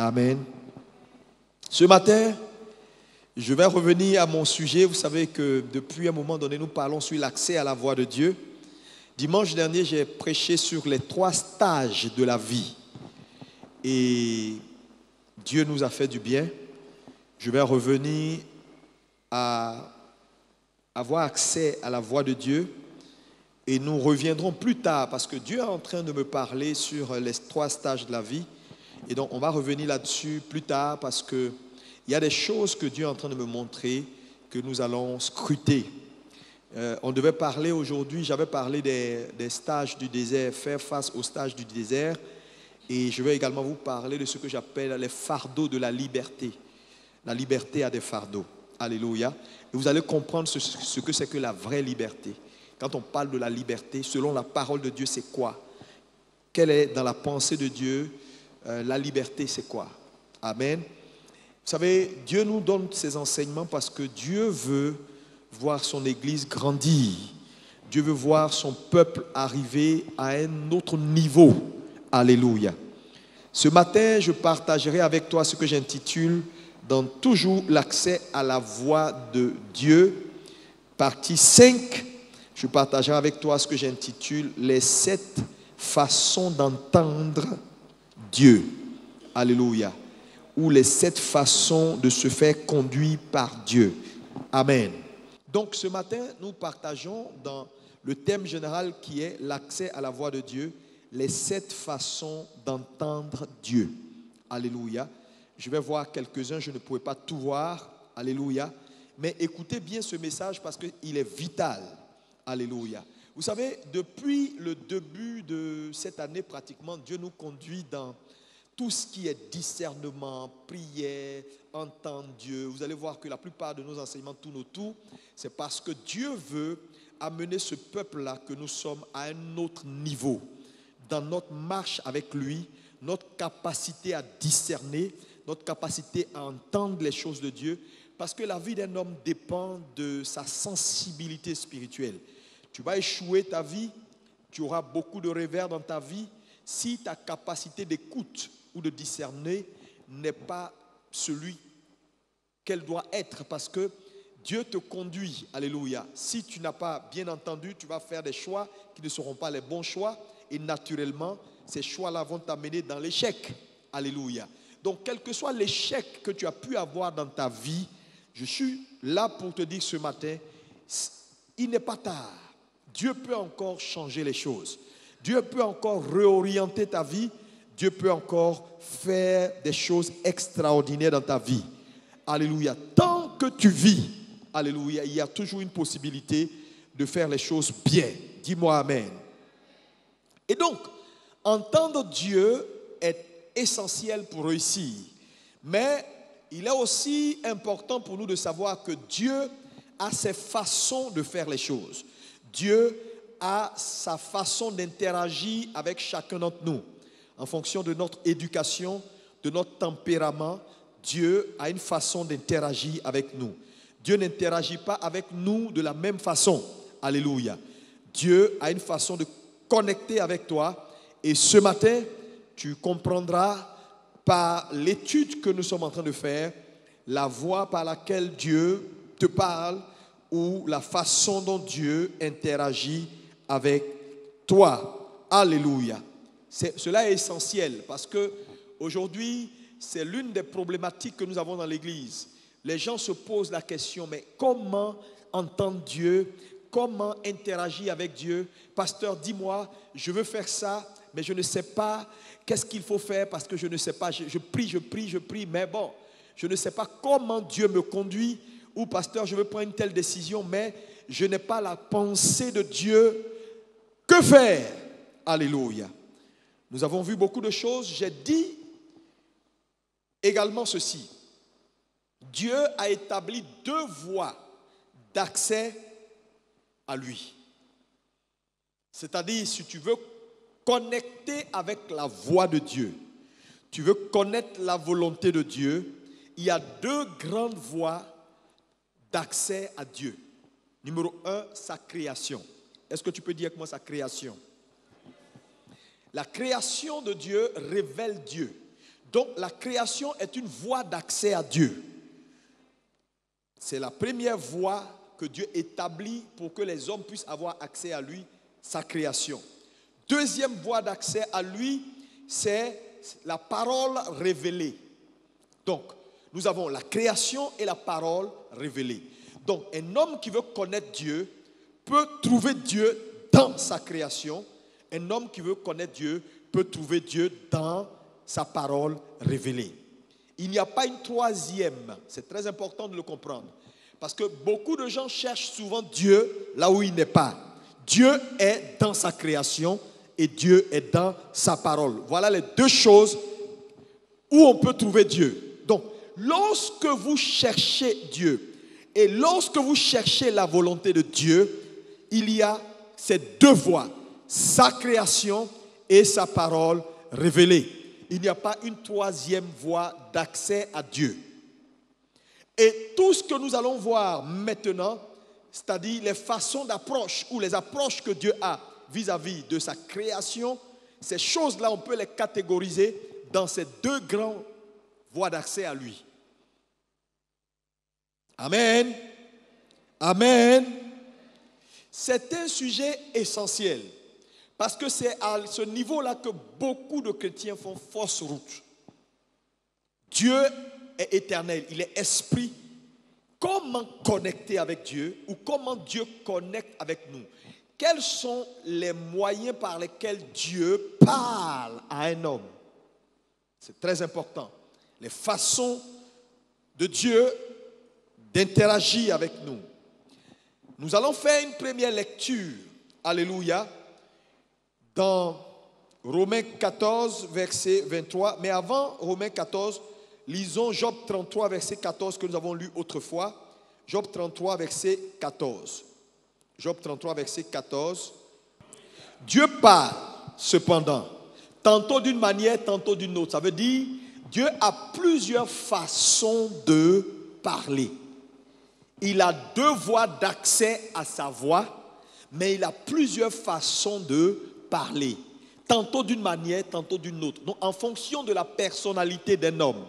Amen. Ce matin, je vais revenir à mon sujet. Vous savez que depuis un moment donné, nous parlons sur l'accès à la voix de Dieu. Dimanche dernier, j'ai prêché sur les 3 stages de la vie. Et Dieu nous a fait du bien. Je vais revenir à avoir accès à la voix de Dieu. Et nous reviendrons plus tard parce que Dieu est en train de me parler sur les 3 stages de la vie. Et donc, on va revenir là-dessus plus tard parce qu'il y a des choses que Dieu est en train de me montrer que nous allons scruter. On devait parler aujourd'hui, j'avais parlé des stages du désert, faire face aux stages du désert. Et je vais également vous parler de ce que j'appelle les fardeaux de la liberté. La liberté a des fardeaux. Alléluia. Et vous allez comprendre ce que c'est que la vraie liberté. Quand on parle de la liberté, selon la parole de Dieu, c'est quoi? Quelle est dans la pensée de Dieu? La liberté, c'est quoi? Amen. Vous savez, Dieu nous donne ces enseignements parce que Dieu veut voir son Église grandir. Dieu veut voir son peuple arriver à un autre niveau. Alléluia. Ce matin, je partagerai avec toi ce que j'intitule « Dans toujours l'accès à la voix de Dieu », partie 5. Je partagerai avec toi ce que j'intitule « Les 7 façons d'entendre Dieu ». Alléluia. Ou les 7 façons de se faire conduire par Dieu. Amen. Donc ce matin, nous partageons dans le thème général qui est l'accès à la voix de Dieu, les 7 façons d'entendre Dieu. Alléluia. Je vais voir quelques-uns, je ne pourrai pas tout voir. Alléluia. Mais écoutez bien ce message parce qu'il est vital. Alléluia. Vous savez, depuis le début de cette année pratiquement, Dieu nous conduit dans tout ce qui est discernement, prière, entendre Dieu. Vous allez voir que la plupart de nos enseignements tournent autour. C'est parce que Dieu veut amener ce peuple-là que nous sommes à un autre niveau. Dans notre marche avec lui, notre capacité à discerner, notre capacité à entendre les choses de Dieu. Parce que la vie d'un homme dépend de sa sensibilité spirituelle. Tu vas échouer ta vie, tu auras beaucoup de revers dans ta vie si ta capacité d'écoute ou de discerner n'est pas celui qu'elle doit être, parce que Dieu te conduit. Alléluia. Si tu n'as pas bien entendu, tu vas faire des choix qui ne seront pas les bons choix et naturellement, ces choix-là vont t'amener dans l'échec. Alléluia. Donc, quel que soit l'échec que tu as pu avoir dans ta vie, je suis là pour te dire ce matin, il n'est pas tard. Dieu peut encore changer les choses. Dieu peut encore réorienter ta vie. Dieu peut encore faire des choses extraordinaires dans ta vie. Alléluia. Tant que tu vis, alléluia, il y a toujours une possibilité de faire les choses bien. Dis-moi amen. Et donc, entendre Dieu est essentiel pour réussir. Mais il est aussi important pour nous de savoir que Dieu a ses façons de faire les choses. Dieu a sa façon d'interagir avec chacun d'entre nous. En fonction de notre éducation, de notre tempérament, Dieu a une façon d'interagir avec nous. Dieu n'interagit pas avec nous de la même façon. Alléluia. Dieu a une façon de connecter avec toi. Et ce matin, tu comprendras par l'étude que nous sommes en train de faire, la voie par laquelle Dieu te parle ou la façon dont Dieu interagit avec toi. Alléluia. Cela est essentiel parce que aujourd'hui, c'est l'une des problématiques que nous avons dans l'Église. Les gens se posent la question, mais comment entendre Dieu? Comment interagir avec Dieu? Pasteur, dis-moi, je veux faire ça, mais je ne sais pas qu'est-ce qu'il faut faire parce que je ne sais pas. Je prie, mais bon, je ne sais pas comment Dieu me conduit. Ou pasteur, je veux prendre une telle décision, mais je n'ai pas la pensée de Dieu. Que faire? Alléluia. Nous avons vu beaucoup de choses. J'ai dit également ceci. Dieu a établi 2 voies d'accès à lui. C'est-à-dire, si tu veux connecter avec la voix de Dieu, tu veux connaître la volonté de Dieu, il y a 2 grandes voies d'accès à Dieu. Numéro 1, sa création. Est-ce que tu peux dire avec moi sa création? La création de Dieu révèle Dieu. Donc la création est une voie d'accès à Dieu. C'est la première voie que Dieu établit pour que les hommes puissent avoir accès à lui, sa création. Deuxième voie d'accès à lui, c'est la parole révélée. Donc, nous avons la création et la parole révélée. Donc, un homme qui veut connaître Dieu peut trouver Dieu dans sa création. Un homme qui veut connaître Dieu peut trouver Dieu dans sa parole révélée. Il n'y a pas une troisième. C'est très important de le comprendre. Parce que beaucoup de gens cherchent souvent Dieu là où il n'est pas. Dieu est dans sa création et Dieu est dans sa parole. Voilà les deux choses où on peut trouver Dieu. Donc, lorsque vous cherchez Dieu et lorsque vous cherchez la volonté de Dieu, il y a ces deux voies, sa création et sa parole révélée. Il n'y a pas une troisième voie d'accès à Dieu. Et tout ce que nous allons voir maintenant, c'est-à-dire les façons d'approche ou les approches que Dieu a vis-à-vis de sa création, ces choses-là, on peut les catégoriser dans ces deux grandes voies d'accès à lui. Amen. Amen. C'est un sujet essentiel parce que c'est à ce niveau-là que beaucoup de chrétiens font fausse route. Dieu est éternel, il est esprit. Comment connecter avec Dieu ou comment Dieu connecte avec nous? Quels sont les moyens par lesquels Dieu parle à un homme? C'est très important. Les façons de Dieu d'interagir avec nous. Nous allons faire une première lecture, alléluia, dans Romains 14, verset 23. Mais avant Romains 14, lisons Job 33, verset 14 que nous avons lu autrefois. Job 33, verset 14. Job 33, verset 14. Dieu parle, cependant, tantôt d'une manière, tantôt d'une autre. Ça veut dire, Dieu a plusieurs façons de parler. Il a deux voies d'accès à sa voix, mais il a plusieurs façons de parler. Tantôt d'une manière, tantôt d'une autre. Donc, en fonction de la personnalité d'un homme,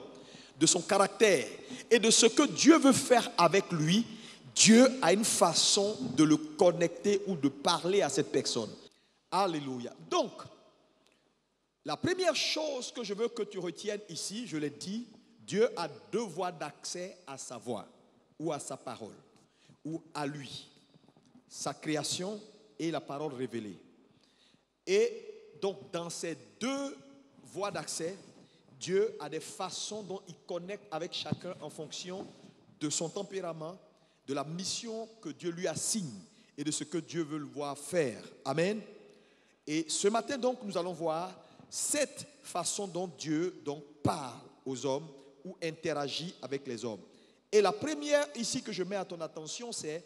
de son caractère et de ce que Dieu veut faire avec lui, Dieu a une façon de le connecter ou de parler à cette personne. Alléluia. Donc, la première chose que je veux que tu retiennes ici, je l'ai dit, Dieu a deux voies d'accès à sa voix ou à sa parole ou à lui. Sa création et la parole révélée. Et donc, dans ces deux voies d'accès, Dieu a des façons dont il connecte avec chacun en fonction de son tempérament, de la mission que Dieu lui assigne et de ce que Dieu veut le voir faire. Amen. Et ce matin, donc, nous allons voir cette façon dont Dieu donc, parle aux hommes ou interagit avec les hommes. Et la première ici que je mets à ton attention, c'est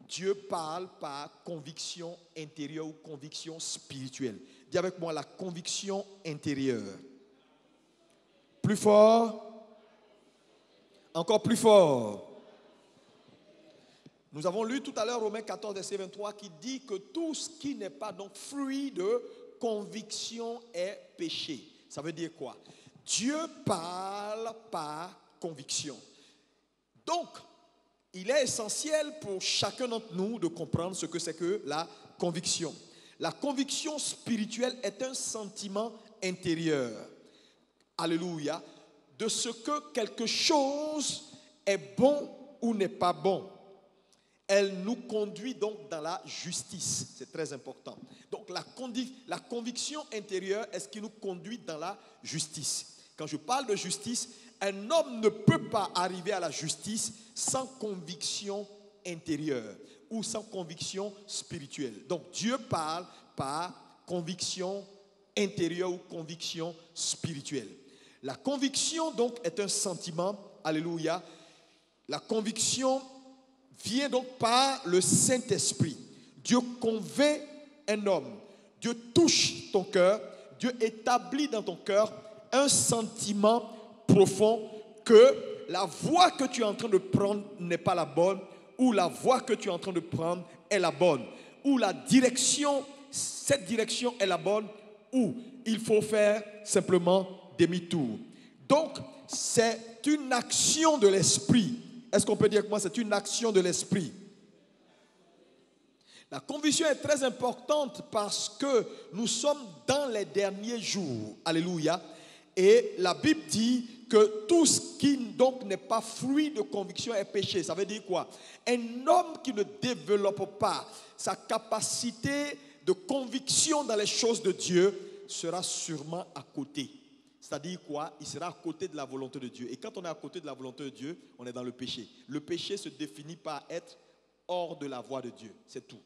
Dieu parle par conviction intérieure ou conviction spirituelle. Dis avec moi la conviction intérieure. Plus fort. Encore plus fort. Nous avons lu tout à l'heure Romains 14, verset 23 qui dit que tout ce qui n'est pas donc fruit de conviction est péché. Ça veut dire quoi? Dieu parle par conviction. Donc, il est essentiel pour chacun d'entre nous de comprendre ce que c'est que la conviction. La conviction spirituelle est un sentiment intérieur. Alléluia. De ce que quelque chose est bon ou n'est pas bon. Elle nous conduit donc dans la justice. C'est très important. Donc la conviction intérieure est ce qui nous conduit dans la justice. Quand je parle de justice, un homme ne peut pas arriver à la justice sans conviction intérieure ou sans conviction spirituelle. Donc Dieu parle par conviction intérieure ou conviction spirituelle. La conviction donc est un sentiment, alléluia. La conviction vient donc par le Saint-Esprit. Dieu convainc un homme. Dieu touche ton cœur. Dieu établit dans ton cœur un sentiment profond que la voie que tu es en train de prendre n'est pas la bonne ou la voie que tu es en train de prendre est la bonne ou la direction, cette direction est la bonne ou il faut faire simplement demi-tour. Donc, c'est une action de l'esprit. Est-ce qu'on peut dire que moi, c'est une action de l'esprit? La conviction est très importante parce que nous sommes dans les derniers jours. Alléluia. Et la Bible dit que tout ce qui donc n'est pas fruit de conviction est péché. Ça veut dire quoi? Un homme qui ne développe pas sa capacité de conviction dans les choses de Dieu sera sûrement à côté. C'est-à-dire quoi? Il sera à côté de la volonté de Dieu. Et quand on est à côté de la volonté de Dieu, on est dans le péché. Le péché se définit par être hors de la voie de Dieu. C'est tout.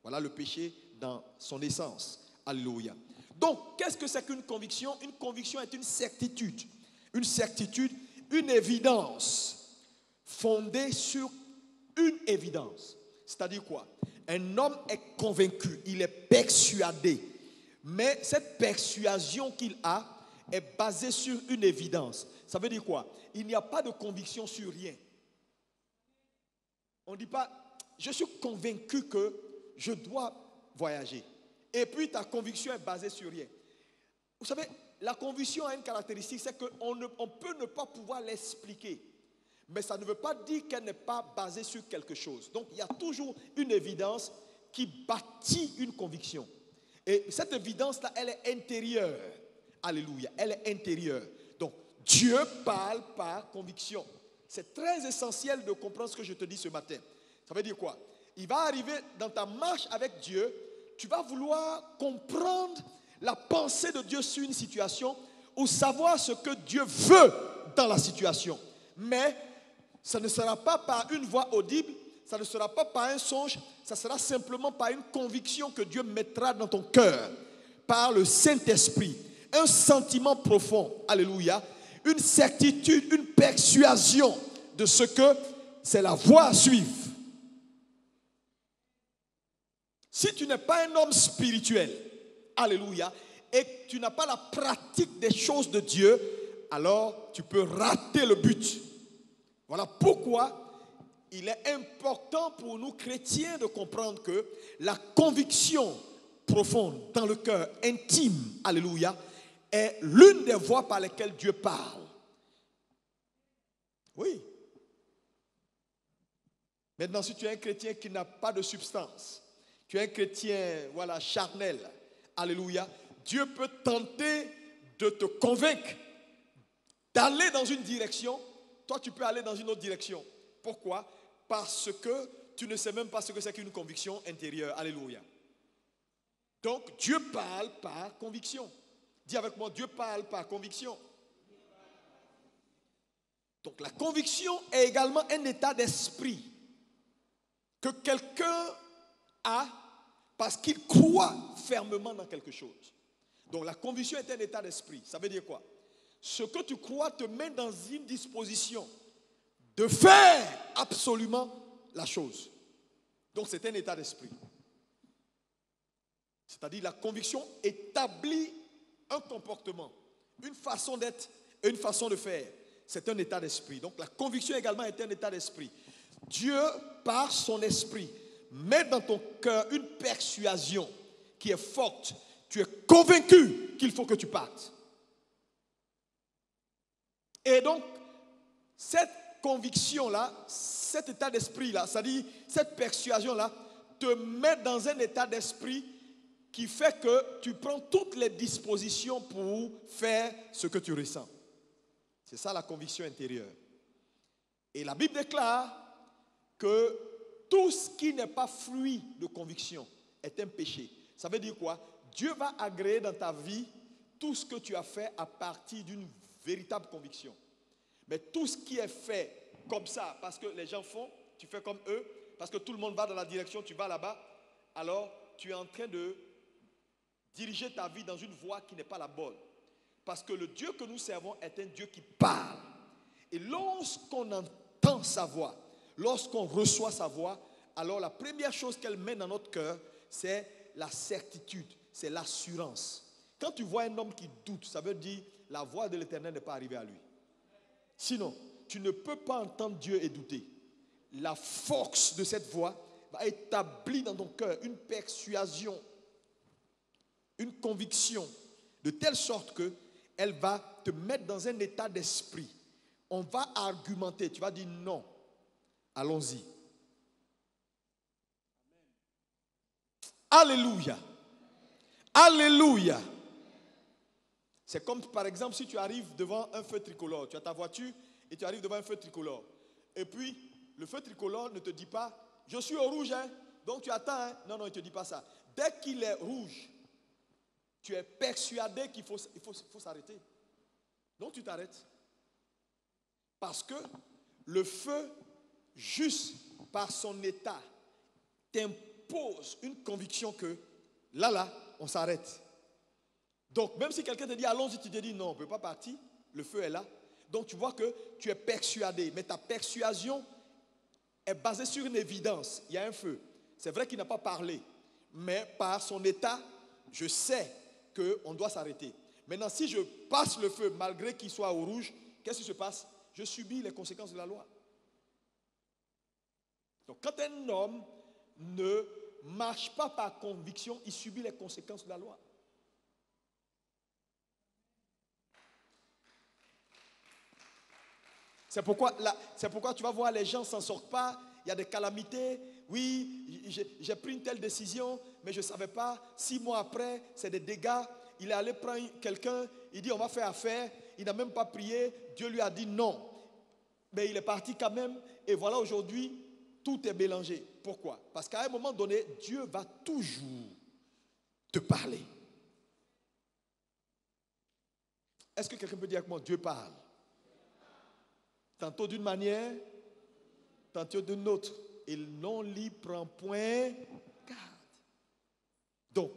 Voilà le péché dans son essence. Alléluia. Donc, qu'est-ce que c'est qu'une conviction? Une conviction est une certitude. Une certitude, une évidence fondée sur une évidence. C'est-à-dire quoi? Un homme est convaincu, il est persuadé. Mais cette persuasion qu'il a est basée sur une évidence. Ça veut dire quoi? Il n'y a pas de conviction sur rien. On ne dit pas, je suis convaincu que je dois voyager. Et puis ta conviction est basée sur rien. Vous savez, la conviction a une caractéristique, c'est qu'on peut ne pas pouvoir l'expliquer. Mais ça ne veut pas dire qu'elle n'est pas basée sur quelque chose. Donc il y a toujours une évidence qui bâtit une conviction. Et cette évidence-là, elle est intérieure. Alléluia, elle est intérieure. Donc Dieu parle par conviction. C'est très essentiel de comprendre ce que je te dis ce matin. Ça veut dire quoi? Il va arriver dans ta marche avec Dieu, tu vas vouloir comprendre la pensée de Dieu sur une situation ou savoir ce que Dieu veut dans la situation. Mais ça ne sera pas par une voix audible, ça ne sera pas par un songe, ça sera simplement par une conviction que Dieu mettra dans ton cœur, par le Saint-Esprit. Un sentiment profond, alléluia, une certitude, une persuasion de ce que c'est la voie à suivre. Si tu n'es pas un homme spirituel, alléluia, et que tu n'as pas la pratique des choses de Dieu, alors tu peux rater le but. Voilà pourquoi il est important pour nous chrétiens de comprendre que la conviction profonde dans le cœur intime, alléluia, est l'une des voies par lesquelles Dieu parle. Oui. Maintenant, si tu es un chrétien qui n'a pas de substance, tu es un chrétien, voilà, charnel, alléluia, Dieu peut tenter de te convaincre d'aller dans une direction, toi tu peux aller dans une autre direction. Pourquoi? Parce que tu ne sais même pas ce que c'est qu'une conviction intérieure, alléluia. Donc Dieu parle par conviction. Dis avec moi, Dieu parle par conviction. Donc la conviction est également un état d'esprit que quelqu'un a parce qu'il croit fermement dans quelque chose. Donc la conviction est un état d'esprit. Ça veut dire quoi? Ce que tu crois te met dans une disposition de faire absolument la chose. Donc c'est un état d'esprit. C'est-à-dire la conviction établit un comportement, une façon d'être, une façon de faire. C'est un état d'esprit. Donc la conviction également est un état d'esprit. Dieu, par son esprit, met dans ton cœur une persuasion qui est forte. Tu es convaincu qu'il faut que tu partes. Et donc, cette conviction-là, cet état d'esprit-là, c'est-à-dire cette persuasion-là, te met dans un état d'esprit qui fait que tu prends toutes les dispositions pour faire ce que tu ressens. C'est ça la conviction intérieure. Et la Bible déclare que tout ce qui n'est pas fruit de conviction est un péché. Ça veut dire quoi? Dieu va agréer dans ta vie tout ce que tu as fait à partir d'une véritable conviction. Mais tout ce qui est fait comme ça, parce que les gens font, tu fais comme eux, parce que tout le monde va dans la direction, tu vas là-bas, alors tu es en train de diriger ta vie dans une voie qui n'est pas la bonne. Parce que le Dieu que nous servons est un Dieu qui parle. Et lorsqu'on entend sa voix, lorsqu'on reçoit sa voix, alors la première chose qu'elle met dans notre cœur, c'est la certitude, c'est l'assurance. Quand tu vois un homme qui doute, ça veut dire la voix de l'Éternel n'est pas arrivée à lui. Sinon, tu ne peux pas entendre Dieu et douter. La force de cette voix va établir dans ton cœur une persuasion, une conviction, de telle sorte que elle va te mettre dans un état d'esprit. On va argumenter, tu vas dire non. Allons-y. Alléluia. Alléluia. C'est comme par exemple si tu arrives devant un feu tricolore. Tu as ta voiture et tu arrives devant un feu tricolore. Et puis le feu tricolore ne te dit pas je suis au rouge, hein, donc tu attends. Hein. Non, il ne te dit pas ça. Dès qu'il est rouge, tu es persuadé qu'il faut s'arrêter. Donc tu t'arrêtes. Parce que le feu, juste par son état, t'impose une conviction que là, on s'arrête. Donc même si quelqu'un te dit allons-y, tu te dis non, on ne peut pas partir, le feu est là. Donc tu vois que tu es persuadé, mais ta persuasion est basée sur une évidence. Il y a un feu. C'est vrai qu'il n'a pas parlé, mais par son état, je sais qu'on doit s'arrêter. Maintenant, si je passe le feu malgré qu'il soit au rouge, qu'est-ce qui se passe? Je subis les conséquences de la loi. Donc quand un homme ne marche pas par conviction, il subit les conséquences de la loi. C'est pourquoi tu vas voir les gens ne s'en sortent pas, il y a des calamités. Oui, j'ai pris une telle décision, mais je ne savais pas. 6 mois après, c'est des dégâts. Il est allé prendre quelqu'un, il dit on va faire affaire. Il n'a même pas prié, Dieu lui a dit non. Mais il est parti quand même, et voilà aujourd'hui, tout est mélangé. Pourquoi? Parce qu'à un moment donné, Dieu va toujours te parler. Est-ce que quelqu'un peut dire avec moi, Dieu parle? Tantôt d'une manière, tantôt d'une autre. Et non l'y prend point garde. Donc,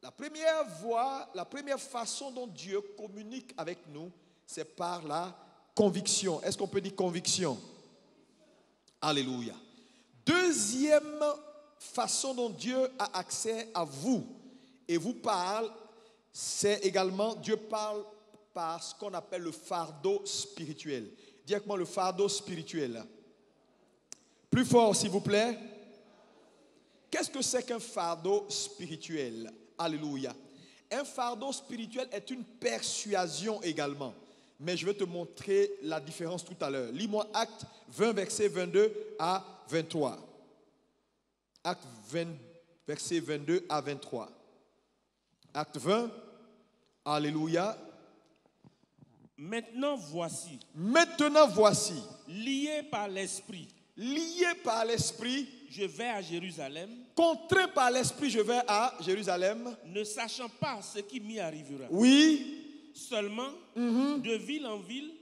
la première voie, la première façon dont Dieu communique avec nous, c'est par la conviction. Est-ce qu'on peut dire conviction? Alléluia. Deuxième façon dont Dieu a accès à vous et vous parle, c'est également, Dieu parle par ce qu'on appelle le fardeau spirituel. Dis avec moi le fardeau spirituel. Plus fort s'il vous plaît. Qu'est-ce que c'est qu'un fardeau spirituel? Alléluia. Un fardeau spirituel est une persuasion également. Mais je vais te montrer la différence tout à l'heure. Lis-moi Actes 20, versets 22 à 23. Actes 20, versets 22 à 23. Acte 20. Alléluia. Maintenant voici. Lié par l'esprit. Je vais à Jérusalem. Contraint par l'esprit, je vais à Jérusalem. Ne sachant pas ce qui m'y arrivera. Oui. Seulement, de ville en ville,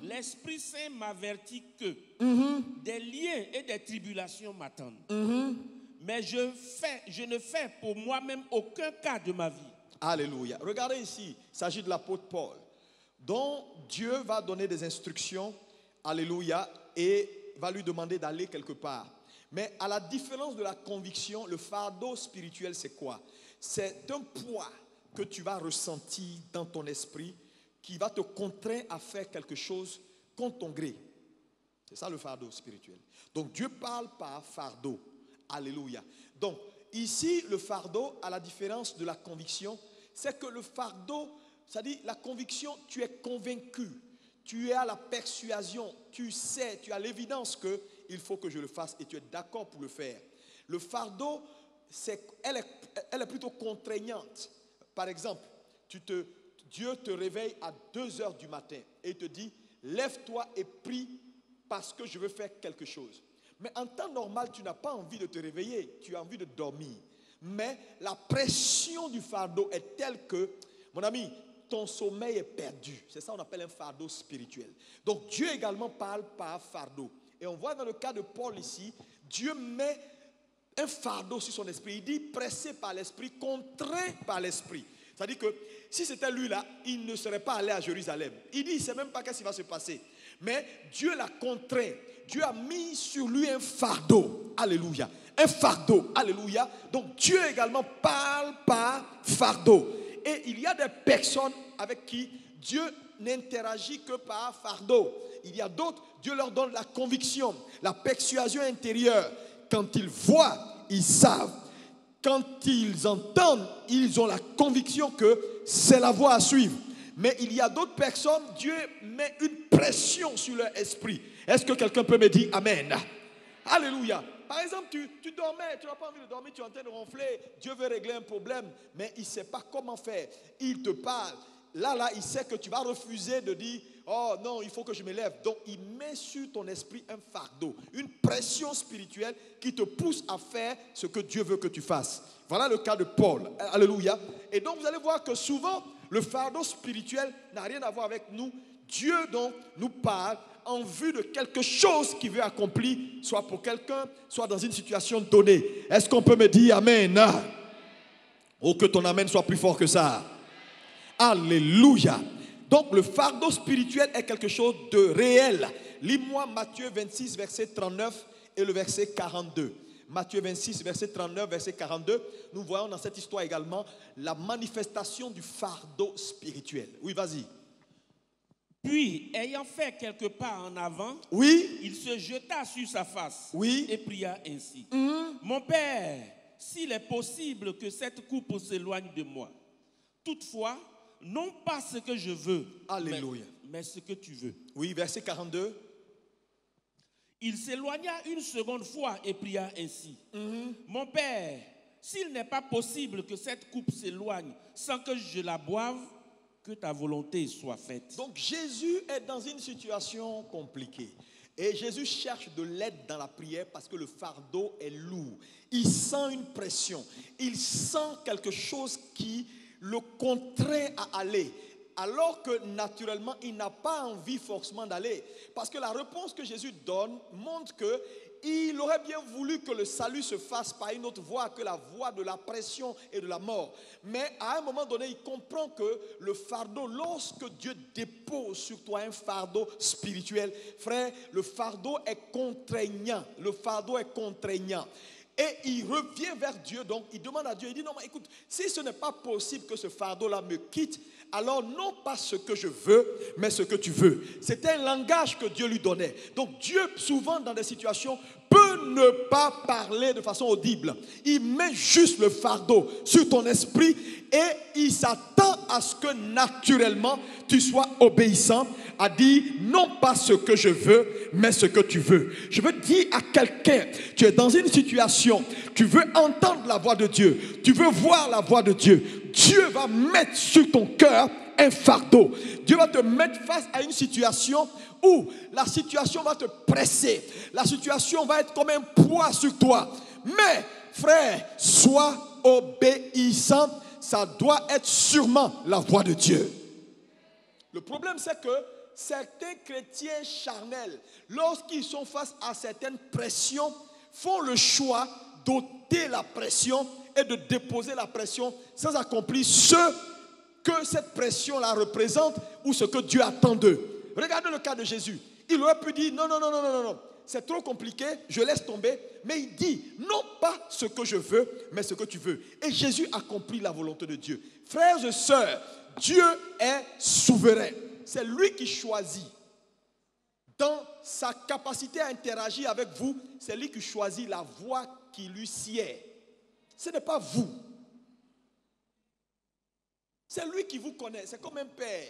l'Esprit Saint m'avertit que des liens et des tribulations m'attendent. Mais je ne fais pour moi-même aucun cas de ma vie. Alléluia. Regardez ici, il s'agit de l'apôtre Paul, dont Dieu va donner des instructions, alléluia, et va lui demander d'aller quelque part. Mais à la différence de la conviction, le fardeau spirituel, c'est quoi? C'est un poids que tu vas ressentir dans ton esprit qui va te contraindre à faire quelque chose contre ton gré. C'est ça le fardeau spirituel. Donc Dieu parle par fardeau. Alléluia. Donc ici, le fardeau, à la différence de la conviction, c'est que le fardeau, c'est-à-dire la conviction, tu es convaincu, tu as la persuasion, tu sais, tu as l'évidence qu'il faut que je le fasse et tu es d'accord pour le faire. Le fardeau, elle est plutôt contraignante. Par exemple, Dieu te réveille à 2 heures du matin et te dit, lève-toi et prie parce que je veux faire quelque chose. Mais en temps normal, tu n'as pas envie de te réveiller, tu as envie de dormir. Mais la pression du fardeau est telle que, mon ami, ton sommeil est perdu. C'est ça qu'on appelle un fardeau spirituel. Donc Dieu également parle par fardeau. Et on voit dans le cas de Paul ici, Dieu met un fardeau sur son esprit. Il dit pressé par l'esprit, contraint par l'esprit. C'est-à-dire que si c'était lui là, il ne serait pas allé à Jérusalem. Il dit, il ne sait même pas qu'est-ce qui va se passer. Mais Dieu l'a contraint. Dieu a mis sur lui un fardeau. Alléluia. Un fardeau. Alléluia. Donc Dieu également parle par fardeau. Et il y a des personnes avec qui Dieu n'interagit que par fardeau. Il y a d'autres, Dieu leur donne la conviction, la persuasion intérieure. Quand ils voient, ils savent. Quand ils entendent, ils ont la conviction que c'est la voie à suivre. Mais il y a d'autres personnes, Dieu met une pression sur leur esprit. Est-ce que quelqu'un peut me dire Amen? Alléluia. Par exemple, tu dormais, tu n'as pas envie de dormir, tu es en train de ronfler. Dieu veut régler un problème, mais il ne sait pas comment faire. Il te parle. Là, il sait que tu vas refuser de dire « Oh non, il faut que je me lève ». Donc, il met sur ton esprit un fardeau, une pression spirituelle qui te pousse à faire ce que Dieu veut que tu fasses. Voilà le cas de Paul. Alléluia. Et donc, vous allez voir que souvent, le fardeau spirituel n'a rien à voir avec nous. Dieu, donc, nous parle en vue de quelque chose qu'il veut accomplir, soit pour quelqu'un, soit dans une situation donnée. Est-ce qu'on peut me dire Amen? Oh, que ton Amen soit plus fort que ça. Alléluia. Donc le fardeau spirituel est quelque chose de réel. Lis-moi Matthieu 26, verset 39 et le verset 42. Matthieu 26, verset 39, verset 42. Nous voyons dans cette histoire également la manifestation du fardeau spirituel. Oui, vas-y. Puis, ayant fait quelques pas en avant, oui, il se jeta sur sa face, oui, et pria ainsi. Mon Père, s'il est possible que cette coupe s'éloigne de moi, toutefois, non pas ce que je veux, alléluia, mais ce que tu veux. Oui, verset 42. Il s'éloigna une seconde fois et pria ainsi. Mon Père, s'il n'est pas possible que cette coupe s'éloigne sans que je la boive, que ta volonté soit faite. Donc Jésus est dans une situation compliquée. Et Jésus cherche de l'aide dans la prière parce que le fardeau est lourd. Il sent une pression. Il sent quelque chose qui le contraint à aller. Alors que naturellement, il n'a pas envie forcément d'aller. Parce que la réponse que Jésus donne montre qu'il aurait bien voulu que le salut se fasse par une autre voie que la voie de la pression et de la mort. Mais à un moment donné, il comprend que le fardeau, lorsque Dieu dépose sur toi un fardeau spirituel, frère, le fardeau est contraignant. Le fardeau est contraignant. Et il revient vers Dieu, donc il demande à Dieu, il dit non mais écoute, si ce n'est pas possible que ce fardeau-là me quitte, alors non pas ce que je veux, mais ce que tu veux. C'était un langage que Dieu lui donnait. Donc Dieu, souvent dans des situations, peut ne pas parler de façon audible. Il met juste le fardeau sur ton esprit et il s'attend à ce que naturellement tu sois obéissant, à dire non pas ce que je veux, mais ce que tu veux. Je veux dire à quelqu'un, tu es dans une situation, tu veux entendre la voix de Dieu, tu veux voir la voix de Dieu. Dieu va mettre sur ton cœur un fardeau. Dieu va te mettre face à une situation où la situation va te presser. La situation va être comme un poids sur toi. Mais, frère, sois obéissant. Ça doit être sûrement la voix de Dieu. Le problème, c'est que certains chrétiens charnels, lorsqu'ils sont face à certaines pressions, font le choix d'ôter la pression et de déposer la pression sans accomplir ce que cette pression-là représente ou ce que Dieu attend d'eux. Regardez le cas de Jésus. Il aurait pu dire non, c'est trop compliqué, je laisse tomber. Mais il dit non pas ce que je veux, mais ce que tu veux. Et Jésus accomplit la volonté de Dieu. Frères et sœurs, Dieu est souverain. C'est lui qui choisit. Dans sa capacité à interagir avec vous, c'est lui qui choisit la voie qui lui sied. Ce n'est pas vous. C'est lui qui vous connaît. C'est comme un père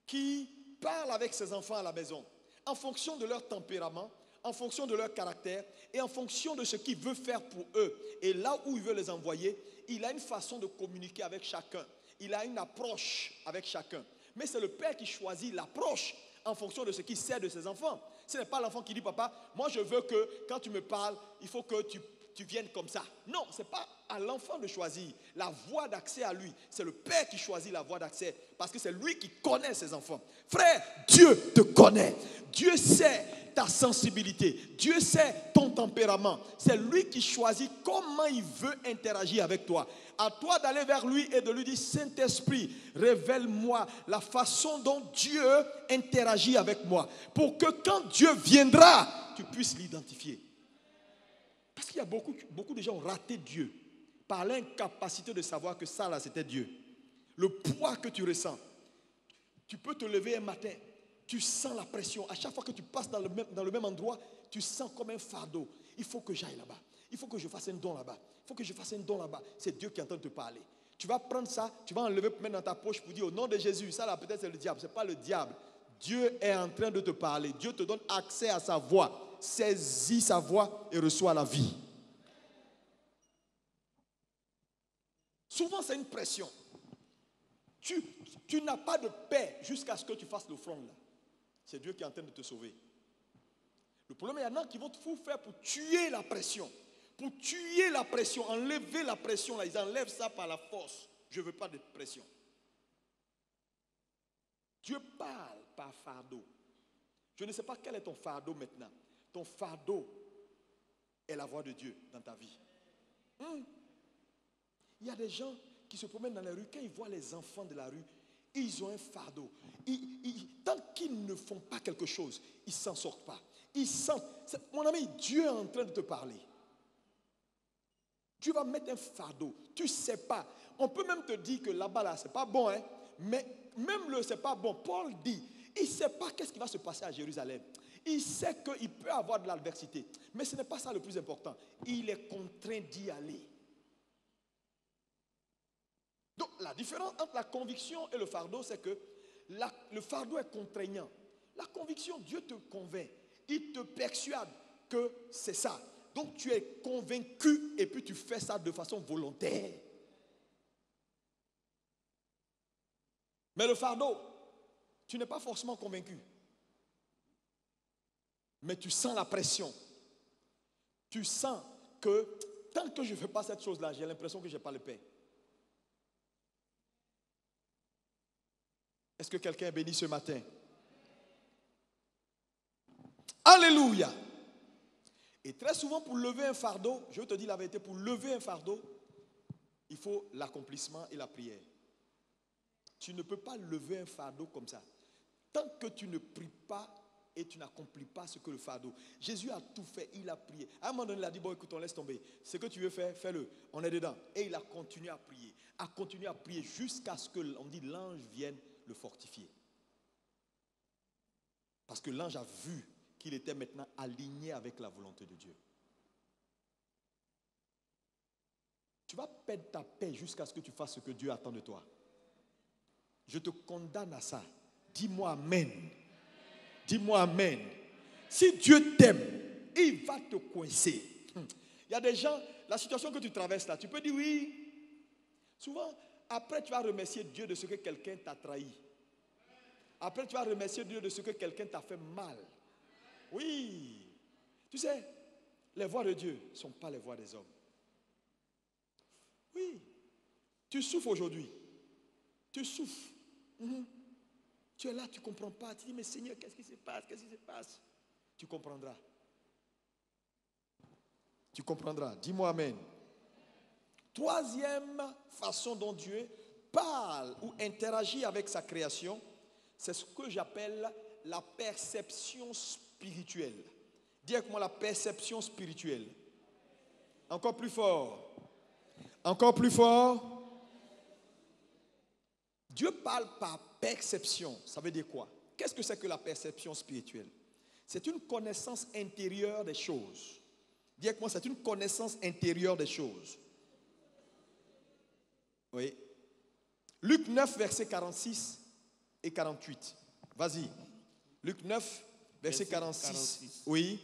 qui parle avec ses enfants à la maison en fonction de leur tempérament, en fonction de leur caractère et en fonction de ce qu'il veut faire pour eux. Et là où il veut les envoyer, il a une façon de communiquer avec chacun. Il a une approche avec chacun. Mais c'est le père qui choisit l'approche en fonction de ce qu'il sait de ses enfants. Ce n'est pas l'enfant qui dit, papa, moi je veux que quand tu me parles, il faut que tu viennes comme ça. Non, ce n'est pas à l'enfant de choisir la voie d'accès à lui. C'est le père qui choisit la voie d'accès parce que c'est lui qui connaît ses enfants. Frère, Dieu te connaît. Dieu sait ta sensibilité. Dieu sait ton tempérament. C'est lui qui choisit comment il veut interagir avec toi. À toi d'aller vers lui et de lui dire, Saint-Esprit, révèle-moi la façon dont Dieu interagit avec moi. Pour que quand Dieu viendra, tu puisses l'identifier. Parce qu'il y a beaucoup de gens ont raté Dieu par l'incapacité de savoir que ça là c'était Dieu. Le poids que tu ressens. Tu peux te lever un matin, tu sens la pression. À chaque fois que tu passes dans le même endroit, tu sens comme un fardeau. Il faut que j'aille là-bas. Il faut que je fasse un don là-bas. Il faut que je fasse un don là-bas. C'est Dieu qui est en train de te parler. Tu vas prendre ça, tu vas enlever pour mettre dans ta poche pour dire au nom de Jésus. Ça là peut-être c'est le diable, ce n'est pas le diable. Dieu est en train de te parler. Dieu te donne accès à sa voix. Saisis sa voix et reçois la vie. Souvent c'est une pression. Tu n'as pas de paix jusqu'à ce que tu fasses l'offrande là. C'est Dieu qui est en train de te sauver. Le problème, il y en a qui vont tout faire pour tuer la pression. Pour tuer la pression, enlever la pression là. Ils enlèvent ça par la force. Je ne veux pas de pression. Dieu parle par fardeau. Je ne sais pas quel est ton fardeau maintenant. Ton fardeau est la voix de Dieu dans ta vie. Il y a des gens qui se promènent dans la rue, quand ils voient les enfants de la rue, ils ont un fardeau. Tant qu'ils ne font pas quelque chose, ils ne s'en sortent pas. Ils sentent. Mon ami, Dieu est en train de te parler. Tu vas mettre un fardeau. Tu ne sais pas. On peut même te dire que là-bas, là, ce n'est pas bon. Hein? Mais même le c'est pas bon. Paul dit, il ne sait pas qu'est-ce qui va se passer à Jérusalem. Il sait qu'il peut avoir de l'adversité. Mais ce n'est pas ça le plus important. Il est contraint d'y aller. Donc la différence entre la conviction et le fardeau, c'est que le fardeau est contraignant. La conviction, Dieu te convainc. Il te persuade que c'est ça. Donc tu es convaincu et puis tu fais ça de façon volontaire. Mais le fardeau, tu n'es pas forcément convaincu. Mais tu sens la pression. Tu sens que tant que je ne fais pas cette chose-là, j'ai l'impression que je n'ai pas le paix. Est-ce que quelqu'un est béni ce matin? Alléluia. Et très souvent pour lever un fardeau, je te dis la vérité, pour lever un fardeau, il faut l'accomplissement et la prière. Tu ne peux pas lever un fardeau comme ça. Tant que tu ne pries pas et tu n'accomplis pas ce que le fardeau. Jésus a tout fait, il a prié. À un moment donné, il a dit, bon écoute, on laisse tomber. Ce que tu veux faire, fais-le. On est dedans. Et il a continué à prier jusqu'à ce que, on dit, l'ange vienne le fortifier. Parce que l'ange a vu qu'il était maintenant aligné avec la volonté de Dieu. Tu vas perdre ta paix jusqu'à ce que tu fasses ce que Dieu attend de toi. Je te condamne à ça. Dis-moi amen. Dis-moi amen. Si Dieu t'aime, il va te coincer. Il y a des gens, la situation que tu traverses là, tu peux dire oui. Souvent, après tu vas remercier Dieu de ce que quelqu'un t'a trahi. Après tu vas remercier Dieu de ce que quelqu'un t'a fait mal. Oui. Tu sais, les voies de Dieu ne sont pas les voies des hommes. Oui. Tu souffres aujourd'hui. Tu souffres. Tu es là, tu ne comprends pas. Tu dis, mais Seigneur, qu'est-ce qui se passe? Qu'est-ce qui se passe? Tu comprendras. Tu comprendras. Dis-moi amen. Troisième façon dont Dieu parle ou interagit avec sa création, c'est ce que j'appelle la perception spirituelle. Dis avec moi la perception spirituelle. Encore plus fort. Encore plus fort. Dieu parle par perception. Ça veut dire quoi? Qu'est-ce que c'est que la perception spirituelle? C'est une connaissance intérieure des choses. Dis avec moi, c'est une connaissance intérieure des choses. Oui. Luc 9, versets 46 et 48. Vas-y. Luc 9, verset 46. Oui.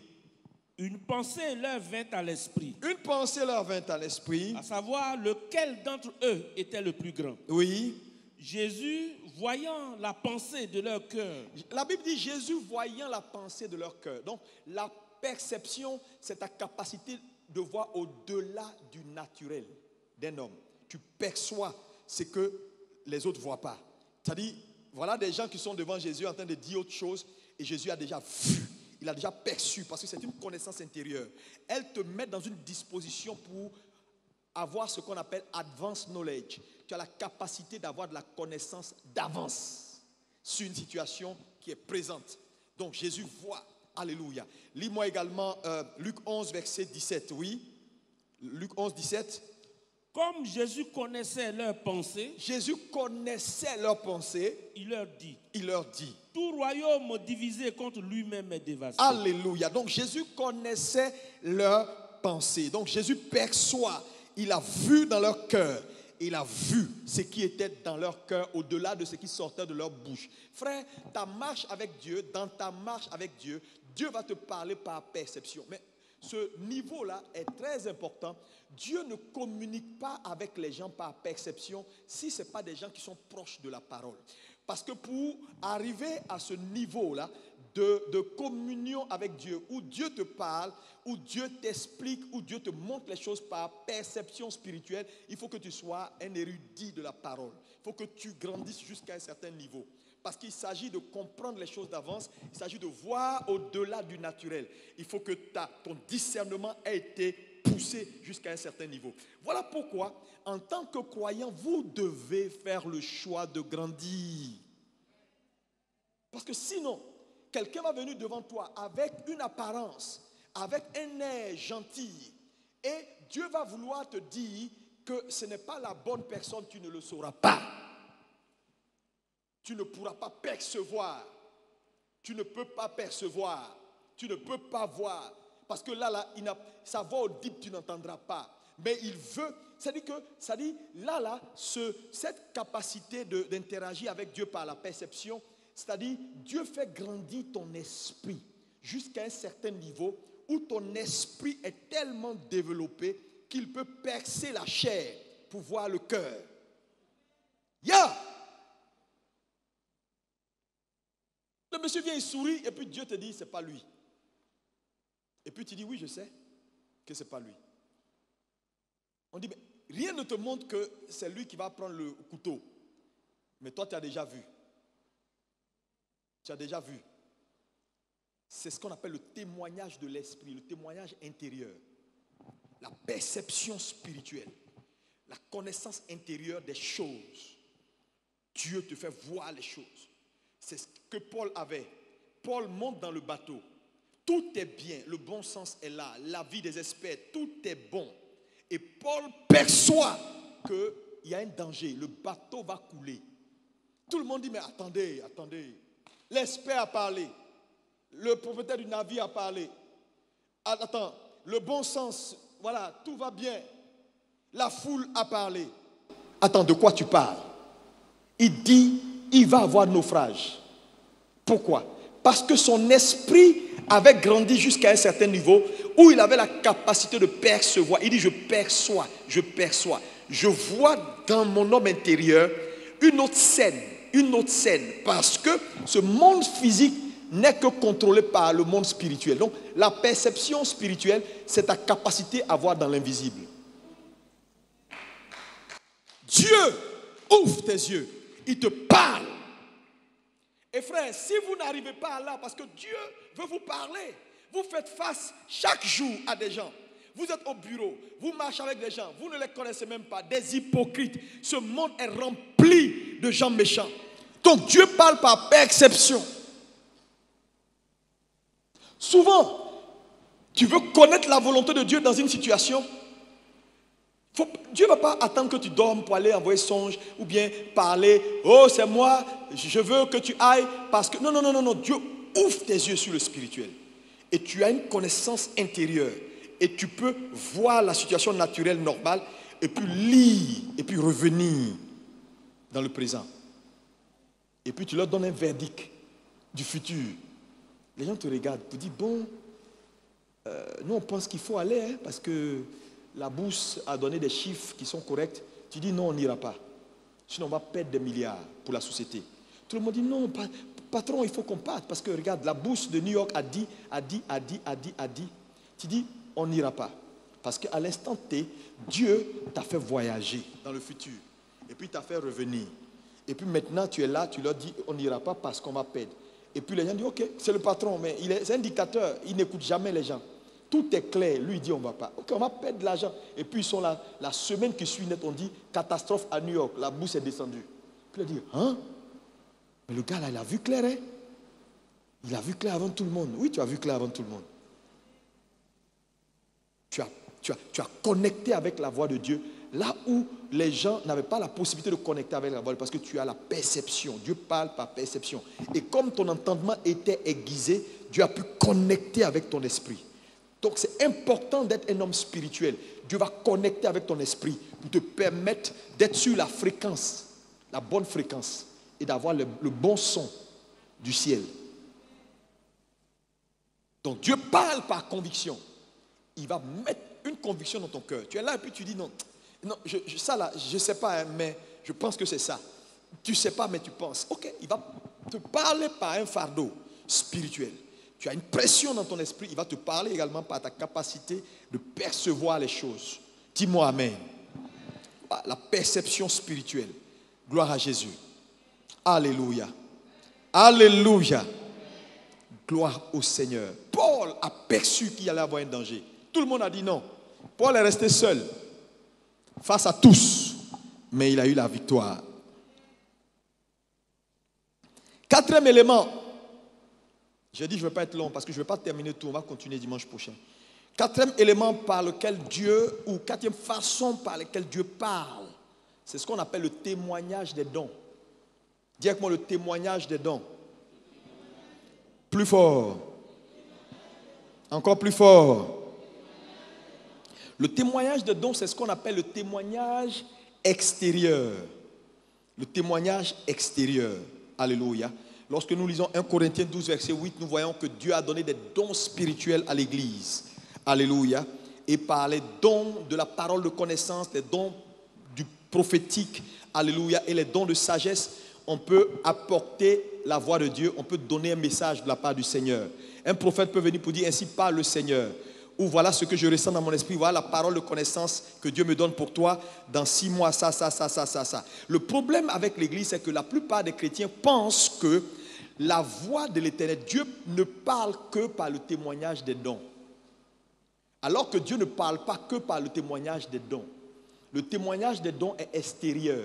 Une pensée leur vint à l'esprit. Une pensée leur vint à l'esprit. À savoir, lequel d'entre eux était le plus grand? Oui. Jésus, voyant la pensée de leur cœur. La Bible dit Jésus voyant la pensée de leur cœur. Donc, la perception, c'est ta capacité de voir au-delà du naturel d'un homme. Tu perçois ce que les autres ne voient pas. C'est-à-dire, voilà des gens qui sont devant Jésus en train de dire autre chose et Jésus a déjà vu, il a déjà perçu parce que c'est une connaissance intérieure. Elle te met dans une disposition pour avoir ce qu'on appelle advanced knowledge. Tu as la capacité d'avoir de la connaissance d'avance sur une situation qui est présente. Donc Jésus voit. Alléluia. Lis-moi également Luc 11, verset 17. Oui. Luc 11, 17. Comme Jésus connaissait leurs pensées, Jésus connaissait leurs pensées. Il leur dit. Tout royaume divisé contre lui-même est dévasté. Alléluia. Donc Jésus connaissait leurs pensées. Donc Jésus perçoit. Il a vu dans leur cœur. il a vu ce qui était dans leur cœur au-delà de ce qui sortait de leur bouche. Frère, ta marche avec Dieu, dans ta marche avec Dieu, Dieu va te parler par perception. Mais ce niveau-là est très important. Dieu ne communique pas avec les gens par perception si ce n'est pas des gens qui sont proches de la parole. Parce que pour arriver à ce niveau-là de communion avec Dieu, où Dieu te parle, où Dieu t'explique, où Dieu te montre les choses par perception spirituelle, il faut que tu sois un érudit de la parole. Il faut que tu grandisses jusqu'à un certain niveau. Parce qu'il s'agit de comprendre les choses d'avance, il s'agit de voir au-delà du naturel. Il faut que ton discernement ait été poussé jusqu'à un certain niveau. Voilà pourquoi, en tant que croyant, vous devez faire le choix de grandir. Parce que sinon, quelqu'un va venir devant toi avec une apparence, avec un air gentil, et Dieu va vouloir te dire que ce n'est pas la bonne personne, tu ne le sauras pas. Tu ne pourras pas percevoir. Tu ne peux pas percevoir. Tu ne peux pas voir. Parce que là, sa voix audible, tu n'entendras pas. Mais il veut, c'est-à-dire cette capacité d'interagir avec Dieu par la perception, c'est-à-dire Dieu fait grandir ton esprit jusqu'à un certain niveau où ton esprit est tellement développé qu'il peut percer la chair pour voir le cœur. Le monsieur vient, il sourit, et puis Dieu te dit, c'est pas lui. Et puis tu dis, oui, je sais que c'est pas lui. On dit, mais rien ne te montre que c'est lui qui va prendre le couteau. Mais toi, tu as déjà vu. Tu as déjà vu. C'est ce qu'on appelle le témoignage de l'esprit, le témoignage intérieur. La perception spirituelle. La connaissance intérieure des choses. Dieu te fait voir les choses. C'est ce que Paul avait. Paul monte dans le bateau. Tout est bien, le bon sens est là, la vie des experts, tout est bon. Et Paul perçoit qu'il y a un danger, le bateau va couler. Tout le monde dit, mais attendez. L'expert a parlé. Le propriétaire du navire a parlé. Attends, le bon sens, voilà, tout va bien. La foule a parlé. Attends, de quoi tu parles? Il dit, il va avoir naufrage. Pourquoi? Parce que son esprit avait grandi jusqu'à un certain niveau où il avait la capacité de percevoir. Il dit, je perçois. Je vois dans mon homme intérieur une autre scène. Parce que ce monde physique n'est que contrôlé par le monde spirituel. Donc, la perception spirituelle, c'est ta capacité à voir dans l'invisible. Dieu ouvre tes yeux. Il te parle. Et frère, si vous n'arrivez pas là, parce que Dieu veut vous parler, vous faites face chaque jour à des gens. Vous êtes au bureau, vous marchez avec des gens, vous ne les connaissez même pas, des hypocrites. Ce monde est rempli de gens méchants. Donc Dieu parle par perception. Souvent, tu veux connaître la volonté de Dieu dans une situation. Dieu ne va pas attendre que tu dormes pour aller envoyer songe ou bien parler. Oh, c'est moi, je veux que tu ailles parce que... Non. Dieu ouvre tes yeux sur le spirituel. Et tu as une connaissance intérieure. Et tu peux voir la situation naturelle, normale, et puis lire, et puis revenir dans le présent. Et puis tu leur donnes un verdict du futur. Les gens te regardent, te disent, bon, nous on pense qu'il faut aller, hein, parce que la bourse a donné des chiffres qui sont corrects. Tu dis, non, on n'ira pas. Sinon on va perdre des milliards pour la société. Tout le monde dit, non, patron, il faut qu'on parte, parce que regarde, la bourse de New York a dit. Tu dis, on n'ira pas. Parce qu'à l'instant T, Dieu t'a fait voyager dans le futur. Et puis t'a fait revenir. Et puis maintenant, tu es là, tu leur dis, on n'ira pas parce qu'on va perdre. Et puis les gens disent, ok, c'est le patron, mais c'est un dictateur, il n'écoute jamais les gens. Tout est clair, lui il dit, on ne va pas. Ok, on va perdre de l'argent. Et puis ils sont là, la semaine qui suit net, on dit, catastrophe à New York, la bourse est descendue. Puis il dit, hein? Mais le gars là, il a vu clair, hein? Il a vu clair avant tout le monde. Oui, tu as vu clair avant tout le monde. Tu as connecté avec la voix de Dieu là où les gens n'avaient pas la possibilité de connecter avec la voix, parce que tu as la perception. Dieu parle par perception. Et comme ton entendement était aiguisé, Dieu a pu connecter avec ton esprit. Donc c'est important d'être un homme spirituel. Dieu va connecter avec ton esprit pour te permettre d'être sur la fréquence, la bonne fréquence, et d'avoir le bon son du ciel. Donc Dieu parle par conviction. Il va mettre une conviction dans ton cœur. Tu es là et puis tu dis non, ça là, je ne sais pas, hein, mais je pense que c'est ça. Tu ne sais pas, mais tu penses. Ok, il va te parler par un fardeau spirituel. Tu as une pression dans ton esprit, il va te parler également par ta capacité de percevoir les choses. Dis-moi amen. La perception spirituelle. Gloire à Jésus. Alléluia. Alléluia. Gloire au Seigneur. Paul a perçu qu'il allait avoir un danger. Tout le monde a dit non. Paul est resté seul face à tous, mais il a eu la victoire. Quatrième élément. J'ai dit je ne vais pas être long parce que je ne vais pas terminer tout. On va continuer dimanche prochain. Quatrième élément par lequel Dieu, ou quatrième façon par laquelle Dieu parle, c'est ce qu'on appelle le témoignage des dons. Dis avec moi le témoignage des dons. Plus fort. Encore plus fort. Le témoignage des dons, c'est ce qu'on appelle le témoignage extérieur. Le témoignage extérieur. Alléluia. Lorsque nous lisons 1 Corinthiens 12, verset 8, nous voyons que Dieu a donné des dons spirituels à l'Église. Alléluia. Et par les dons de la parole de connaissance, les dons du prophétique, alléluia, et les dons de sagesse, on peut apporter la voix de Dieu, on peut donner un message de la part du Seigneur. Un prophète peut venir pour dire ainsi parle le Seigneur. Ou voilà ce que je ressens dans mon esprit, voilà la parole de connaissance que Dieu me donne pour toi dans 6 mois, ça. Le problème avec l'Église, c'est que la plupart des chrétiens pensent que la voix de l'Éternel, Dieu ne parle que par le témoignage des dons. Alors que Dieu ne parle pas que par le témoignage des dons. Le témoignage des dons est extérieur.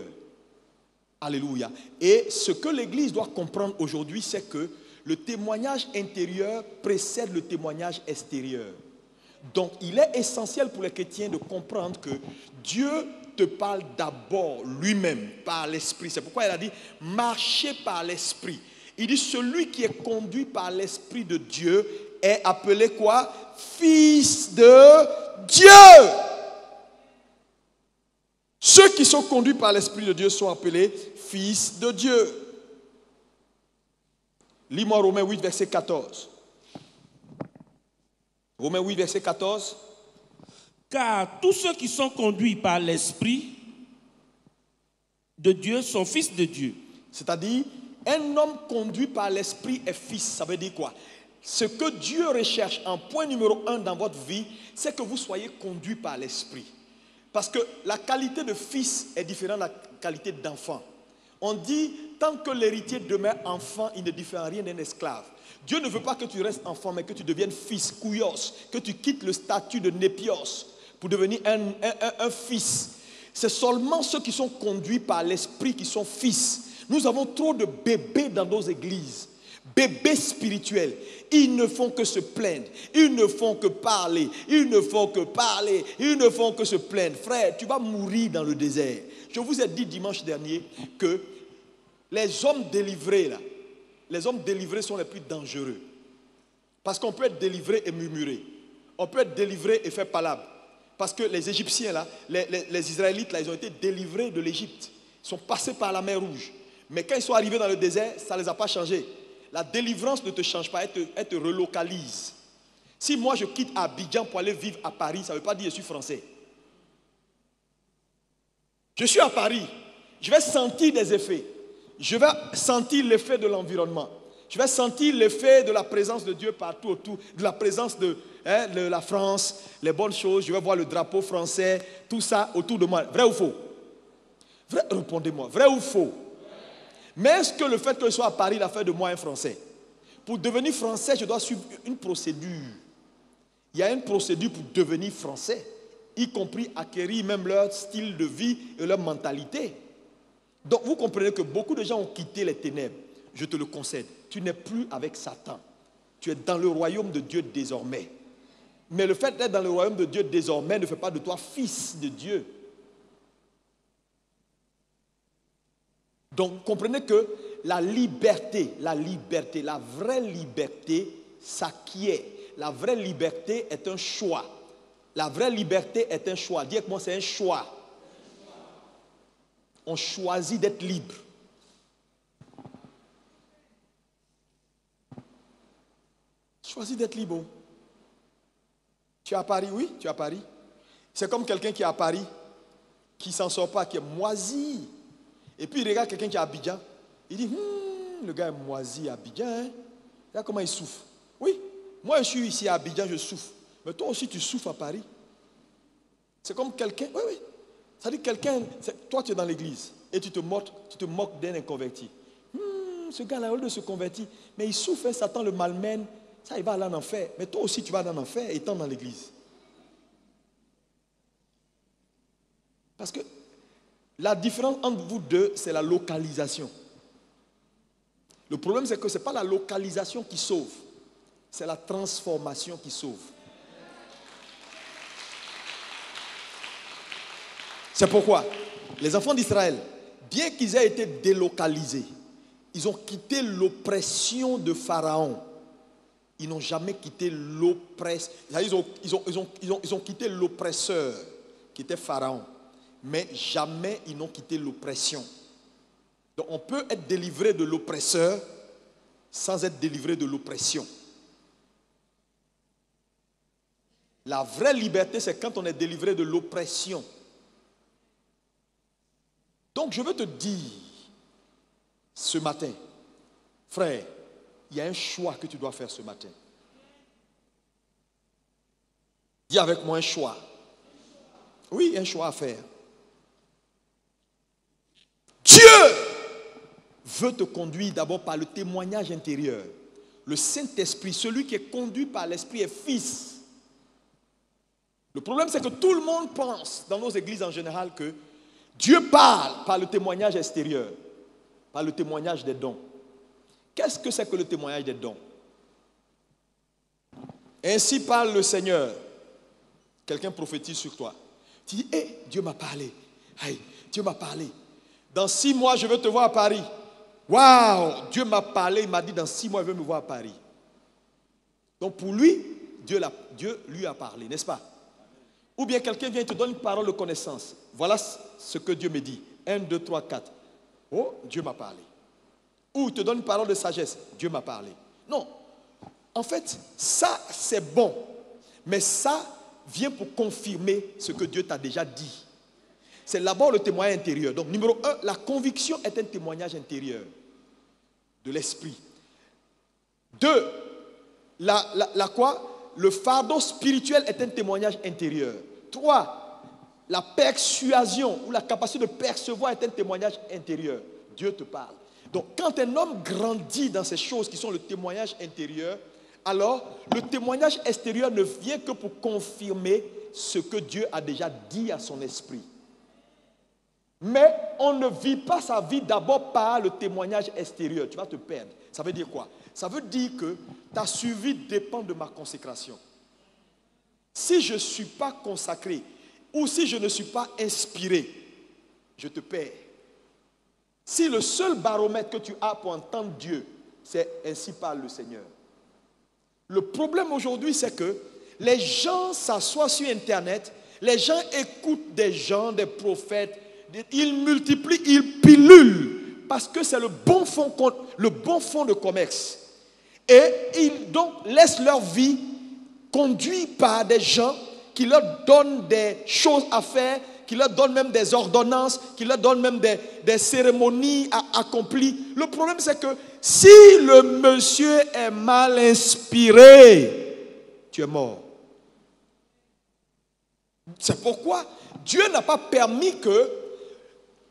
Alléluia. Et ce que l'Église doit comprendre aujourd'hui, c'est que le témoignage intérieur précède le témoignage extérieur. Donc, il est essentiel pour les chrétiens de comprendre que Dieu te parle d'abord lui-même, par l'Esprit. C'est pourquoi il a dit, marchez par l'Esprit. Il dit, celui qui est conduit par l'Esprit de Dieu est appelé quoi? Fils de Dieu. Ceux qui sont conduits par l'Esprit de Dieu sont appelés fils de Dieu. Lis-moi Romains 8, verset 14. Romains 8, verset 14. Car tous ceux qui sont conduits par l'Esprit de Dieu sont fils de Dieu. C'est-à-dire, un homme conduit par l'Esprit est fils. Ça veut dire quoi? Ce que Dieu recherche en point numéro 1 dans votre vie, c'est que vous soyez conduit par l'Esprit. Parce que la qualité de fils est différente de la qualité d'enfant. On dit, tant que l'héritier demeure enfant, il ne diffère rien d'un esclave. Dieu ne veut pas que tu restes enfant, mais que tu deviennes fils, kouios, que tu quittes le statut de népios pour devenir un fils. C'est seulement ceux qui sont conduits par l'Esprit qui sont fils. Nous avons trop de bébés dans nos églises. Bébés spirituels, ils ne font que se plaindre, ils ne font que parler, ils ne font que parler, ils ne font que se plaindre. Frère, tu vas mourir dans le désert. Je vous ai dit dimanche dernier que les hommes délivrés là, les hommes délivrés sont les plus dangereux. Parce qu'on peut être délivré et murmurer. On peut être délivré et faire palabre. Parce que les Égyptiens là, les Israélites là, ils ont été délivrés de l'Égypte. Ils sont passés par la mer Rouge. Mais quand ils sont arrivés dans le désert, ça ne les a pas changés. La délivrance ne te change pas, elle te relocalise. Si moi je quitte Abidjan pour aller vivre à Paris, ça ne veut pas dire que je suis français. Je suis à Paris, je vais sentir des effets. Je vais sentir l'effet de l'environnement. Je vais sentir l'effet de la présence de Dieu partout autour, de la présence de la France, les bonnes choses. Je vais voir le drapeau français, tout ça autour de moi. Vrai ou faux? Vrai, répondez-moi, vrai ou faux? Mais est-ce que le fait que je sois à Paris l'a fait de moi un Français? Pour devenir Français, je dois suivre une procédure. Il y a une procédure pour devenir Français, y compris acquérir même leur style de vie et leur mentalité. Donc vous comprenez que beaucoup de gens ont quitté les ténèbres. Je te le concède. Tu n'es plus avec Satan. Tu es dans le royaume de Dieu désormais. Mais le fait d'être dans le royaume de Dieu désormais ne fait pas de toi fils de Dieu. Donc, comprenez que la liberté, la vraie liberté s'acquiert. la vraie liberté est un choix. La vraie liberté est un choix. Dis avec moi, c'est un choix. On choisit d'être libre. Choisis d'être libre. Tu es à Paris, oui, tu es à Paris. C'est comme quelqu'un qui est à Paris, qui ne s'en sort pas, qui est moisi. Et puis il regarde quelqu'un qui est à Abidjan. Il dit, le gars est moisi à Abidjan. Hein? Regarde comment il souffre. Oui, moi je suis ici à Abidjan, je souffre. Mais toi aussi tu souffres à Paris. C'est comme quelqu'un, oui. Ça dit quelqu'un, toi tu es dans l'église et tu te moques d'un inconverti. Ce gars-là, au lieu de se convertir, mais il souffre, hein, Satan le malmène. Ça, il va aller en enfer. Mais toi aussi, tu vas aller en enfer étant dans l'église. Parce que la différence entre vous deux, c'est la localisation. Le problème, c'est que ce n'est pas la localisation qui sauve. C'est la transformation qui sauve. C'est pourquoi les enfants d'Israël, bien qu'ils aient été délocalisés, ils ont quitté l'oppression de Pharaon. Ils n'ont jamais quitté l'oppresseur. Ils ont quitté l'oppresseur qui était Pharaon. Mais jamais ils n'ont quitté l'oppression. Donc on peut être délivré de l'oppresseur sans être délivré de l'oppression. La vraie liberté, c'est quand on est délivré de l'oppression. Donc je veux te dire ce matin, frère, il y a un choix que tu dois faire ce matin. Dis avec moi un choix. Oui, un choix à faire. Dieu veut te conduire d'abord par le témoignage intérieur. Le Saint-Esprit, celui qui est conduit par l'Esprit est fils. Le problème, c'est que tout le monde pense, dans nos églises en général, que Dieu parle par le témoignage extérieur, par le témoignage des dons. Qu'est-ce que c'est que le témoignage des dons? Ainsi parle le Seigneur. Quelqu'un prophétise sur toi. Tu dis, Dieu m'a parlé. Hey, Dieu m'a parlé. Dans 6 mois, je veux te voir à Paris. Waouh, Dieu m'a parlé. Il m'a dit, dans 6 mois, il veut me voir à Paris. Donc pour lui, Dieu lui a parlé, n'est-ce pas? Ou bien quelqu'un vient et te donne une parole de connaissance. Voilà ce que Dieu me dit. 1, 2, 3, 4. Oh, Dieu m'a parlé. Ou te donne une parole de sagesse. Dieu m'a parlé. Non. En fait, ça, c'est bon. Mais ça vient pour confirmer ce que Dieu t'a déjà dit. C'est d'abord le témoignage intérieur. Donc, numéro 1, la conviction est un témoignage intérieur de l'esprit. 2, le fardeau spirituel est un témoignage intérieur. 3, la persuasion ou la capacité de percevoir est un témoignage intérieur. Dieu te parle. Donc, quand un homme grandit dans ces choses qui sont le témoignage intérieur, alors le témoignage extérieur ne vient que pour confirmer ce que Dieu a déjà dit à son esprit. Mais on ne vit pas sa vie d'abord par le témoignage extérieur. Tu vas te perdre. Ça veut dire quoi? Ça veut dire que ta survie dépend de ma consécration. Si je ne suis pas consacré ou si je ne suis pas inspiré, je te perds. Si le seul baromètre que tu as pour entendre Dieu, c'est ainsi parle le Seigneur. Le problème aujourd'hui, c'est que les gens s'assoient sur Internet, les gens écoutent des gens, des prophètes, ils multiplient, ils pilulent, parce que c'est le bon fond de commerce. Et ils donc laissent leur vie conduite par des gens qui leur donnent des choses à faire, qui leur donnent même des ordonnances, qui leur donnent même des cérémonies accomplies. Le problème, c'est que si le monsieur est mal inspiré, tu es mort. C'est pourquoi Dieu n'a pas permis que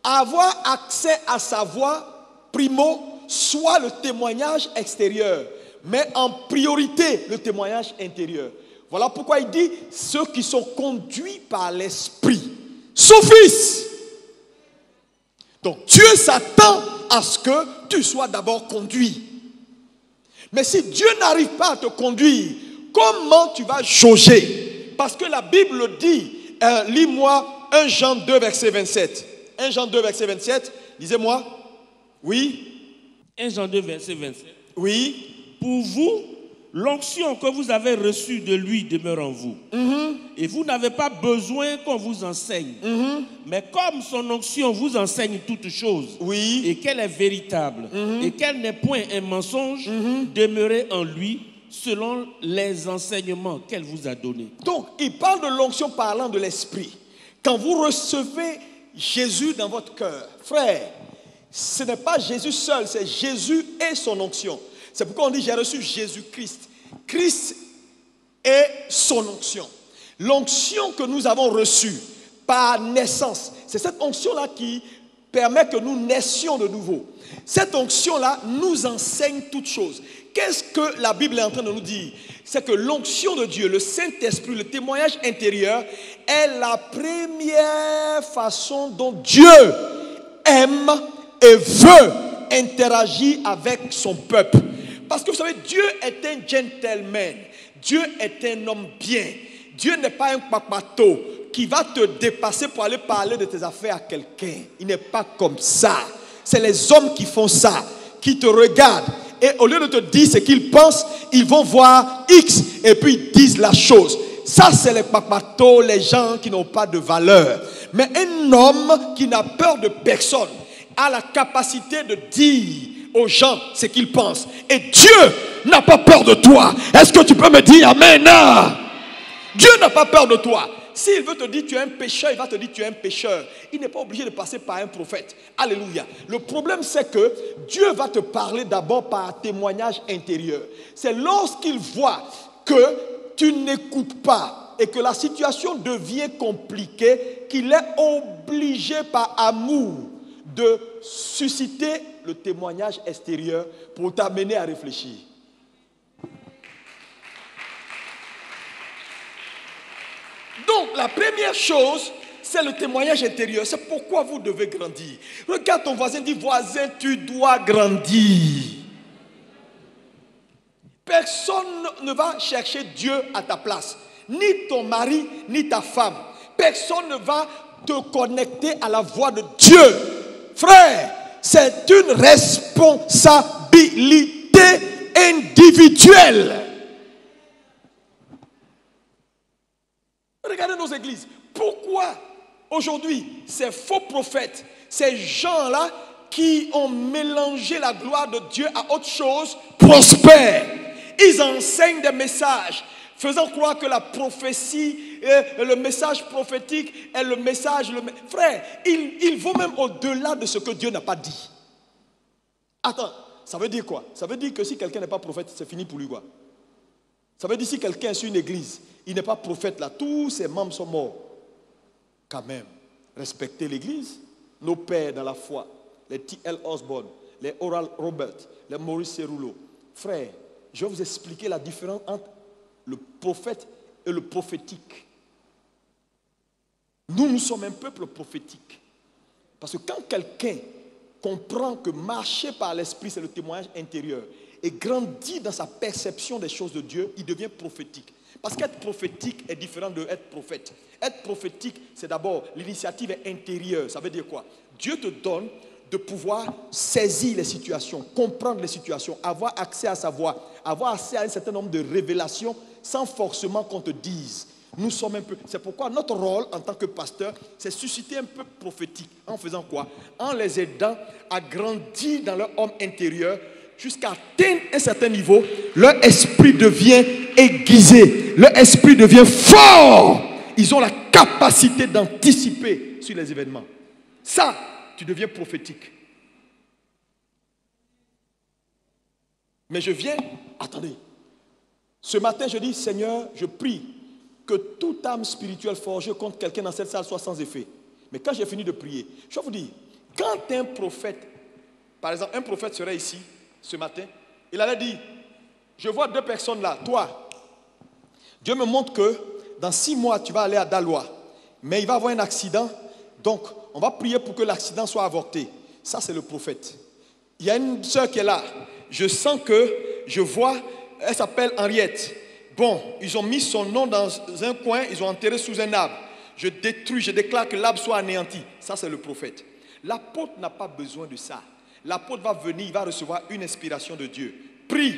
avoir accès à sa voix, primo, soit le témoignage extérieur, mais en priorité le témoignage intérieur. Voilà pourquoi il dit, ceux qui sont conduits par l'esprit sont fils. Donc Dieu s'attend à ce que tu sois d'abord conduit. Mais si Dieu n'arrive pas à te conduire, comment tu vas jauger? Parce que la Bible dit, lis-moi 1 Jean 2 verset 27. 1 Jean 2 verset 27, lisez-moi. Oui. 1 Jean 2 verset 27. Oui. Pour vous, l'onction que vous avez reçue de lui demeure en vous. Et vous n'avez pas besoin qu'on vous enseigne. Mais comme son onction vous enseigne toutes choses, et qu'elle est véritable, et qu'elle n'est point un mensonge, demeurez en lui selon les enseignements qu'elle vous a donnés. Donc, il parle de l'onction parlant de l'esprit. Quand vous recevez Jésus dans votre cœur, frère, ce n'est pas Jésus seul, c'est Jésus et son onction. C'est pourquoi on dit j'ai reçu Jésus-Christ. Christ est son onction. L'onction que nous avons reçue par naissance, c'est cette onction-là qui permet que nous naissions de nouveau. Cette onction-là nous enseigne toutes choses. Qu'est-ce que la Bible est en train de nous dire? C'est que l'onction de Dieu, le Saint-Esprit, le témoignage intérieur est la première façon dont Dieu aime et veut interagir avec son peuple. Parce que vous savez, Dieu est un gentleman. Dieu est un homme bien. Dieu n'est pas un papato qui va te dépasser pour aller parler de tes affaires à quelqu'un. Il n'est pas comme ça. C'est les hommes qui font ça, qui te regardent. Et au lieu de te dire ce qu'ils pensent, ils vont voir X et puis ils disent la chose. Ça, c'est les papatos, les gens qui n'ont pas de valeur. Mais un homme qui n'a peur de personne a la capacité de dire aux gens ce qu'ils pensent. Et Dieu n'a pas peur de toi. Est-ce que tu peux me dire Amen? Dieu n'a pas peur de toi. S'il veut te dire tu es un pécheur, il va te dire tu es un pécheur. Il n'est pas obligé de passer par un prophète. Alléluia. Le problème c'est que Dieu va te parler d'abord par un témoignage intérieur. C'est lorsqu'il voit que tu n'écoutes pas et que la situation devient compliquée qu'il est obligé par amour de susciter le témoignage extérieur pour t'amener à réfléchir. Donc, la première chose, c'est le témoignage intérieur. C'est pourquoi vous devez grandir. Regarde ton voisin, dis, voisin, tu dois grandir. Personne ne va chercher Dieu à ta place. Ni ton mari, ni ta femme. Personne ne va te connecter à la voix de Dieu. Frère, c'est une responsabilité individuelle. Regardez nos églises. Pourquoi aujourd'hui ces faux prophètes, ces gens-là qui ont mélangé la gloire de Dieu à autre chose, prospèrent? Ils enseignent des messages faisant croire que la prophétie, le message prophétique est le message. Frère, ils vont même au-delà de ce que Dieu n'a pas dit. Attends, ça veut dire quoi? Ça veut dire que si quelqu'un n'est pas prophète, c'est fini pour lui quoi? Ça veut dire si quelqu'un est sur une église, il n'est pas prophète là, tous ses membres sont morts. Quand même, respectez l'église. Nos pères dans la foi, les T.L. Osborne, les Oral Robert, les Maurice Cerullo. Frère, je vais vous expliquer la différence entre le prophète et le prophétique. Nous sommes un peuple prophétique. Parce que quand quelqu'un comprend que marcher par l'esprit, c'est le témoignage intérieur, et grandit dans sa perception des choses de Dieu, il devient prophétique. Parce qu'être prophétique est différent d'être prophète. Être prophétique, c'est d'abord, l'initiative est intérieure. Ça veut dire quoi? Dieu te donne de pouvoir saisir les situations, comprendre les situations, avoir accès à sa voix, avoir accès à un certain nombre de révélations sans forcément qu'on te dise. Nous sommes un peu... C'est pourquoi notre rôle en tant que pasteur, c'est susciter un peu prophétique. En faisant quoi? En les aidant à grandir dans leur homme intérieur jusqu'à atteindre un certain niveau. Leur esprit devient aiguisé. Leur esprit devient fort. Ils ont la capacité d'anticiper sur les événements. Ça, tu deviens prophétique. Mais je viens, attendez. Ce matin, je dis, Seigneur, je prie que toute âme spirituelle forgée contre quelqu'un dans cette salle soit sans effet. Mais quand j'ai fini de prier, je vais vous dire, quand un prophète, par exemple, un prophète serait ici ce matin, il allait dire, je vois deux personnes là, toi, Dieu me montre que dans 6 mois, tu vas aller à Daloa, mais il va y avoir un accident, donc on va prier pour que l'accident soit avorté. Ça, c'est le prophète. Il y a une soeur qui est là, je sens que, je vois, elle s'appelle Henriette. Bon, ils ont mis son nom dans un coin, ils ont enterré sous un arbre. Je détruis, je déclare que l'arbre soit anéanti. Ça, c'est le prophète. L'apôtre n'a pas besoin de ça. L'apôtre va venir, il va recevoir une inspiration de Dieu. Prie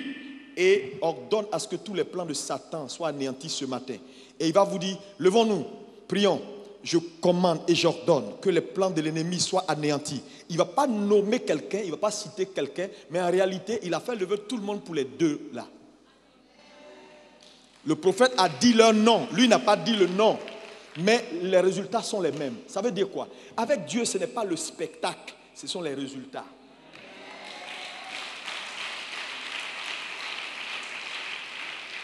et ordonne à ce que tous les plans de Satan soient anéantis ce matin. Et il va vous dire, levons-nous, prions. Je commande et j'ordonne que les plans de l'ennemi soient anéantis. Il ne va pas nommer quelqu'un, il ne va pas citer quelqu'un, mais en réalité, il a fait lever tout le monde pour les deux là. Le prophète a dit leur nom, lui n'a pas dit le nom, mais les résultats sont les mêmes. Ça veut dire quoi? Avec Dieu, ce n'est pas le spectacle, ce sont les résultats.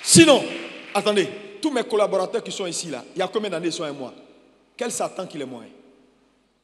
Sinon, attendez, tous mes collaborateurs qui sont ici là, il y a combien d'années ils sont avec moi? Quel Satan qu'il est moins?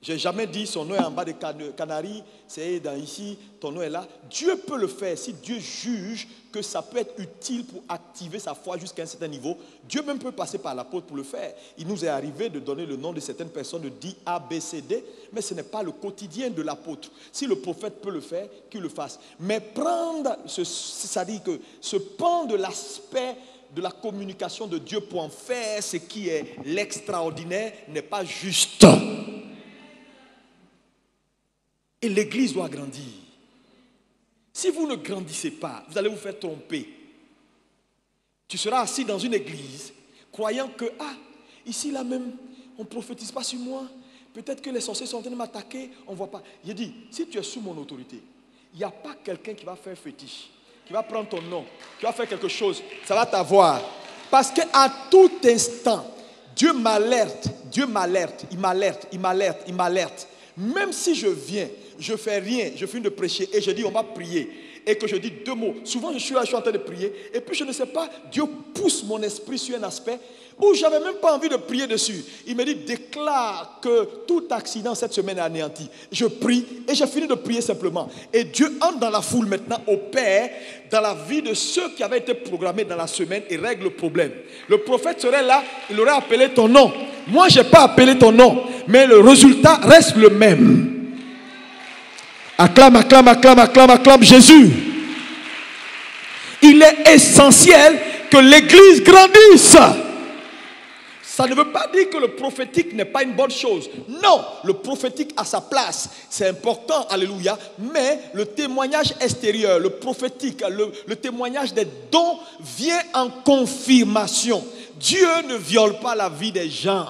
Je n'ai jamais dit son nom est en bas des Canaries, c'est dans ici, ton nom est là. Dieu peut le faire si Dieu juge que ça peut être utile pour activer sa foi jusqu'à un certain niveau. Dieu même peut passer par l'apôtre pour le faire. Il nous est arrivé de donner le nom de certaines personnes, de dire A, B, C, D, mais ce n'est pas le quotidien de l'apôtre. Si le prophète peut le faire, qu'il le fasse. Mais prendre, c'est-à-dire que ce pan de l'aspect de la communication de Dieu pour en faire ce qui est l'extraordinaire n'est pas juste. Et l'église doit grandir. Si vous ne grandissez pas, vous allez vous faire tromper. Tu seras assis dans une église, croyant que, ici là même, on ne prophétise pas sur moi. Peut-être que les sorciers sont en train de m'attaquer, on ne voit pas. J'ai dit, si tu es sous mon autorité, il n'y a pas quelqu'un qui va faire fétiche, qui va prendre ton nom, qui va faire quelque chose, ça va t'avoir. Parce qu'à tout instant, Dieu m'alerte, il m'alerte. Même si je viens, je ne fais rien, je finis de prêcher et je dis on va prier et que je dis deux mots. Souvent je suis là, je suis en train de prier et puis je ne sais pas, Dieu pousse mon esprit sur un aspect où je n'avais même pas envie de prier dessus. Il me dit déclare que tout accident cette semaine est anéanti. Je prie et j'ai fini de prier simplement. Et Dieu entre dans la foule maintenant, opère dans la vie de ceux qui avaient été programmés dans la semaine et règle le problème. Le prophète serait là, il aurait appelé ton nom. Moi je n'ai pas appelé ton nom, mais le résultat reste le même. Acclame, acclame, acclame, acclame, acclame Jésus. Il est essentiel que l'église grandisse. Ça ne veut pas dire que le prophétique n'est pas une bonne chose. Non, le prophétique a sa place. C'est important, alléluia. Mais le témoignage extérieur, le prophétique, le témoignage des dons vient en confirmation. Dieu ne viole pas la vie des gens.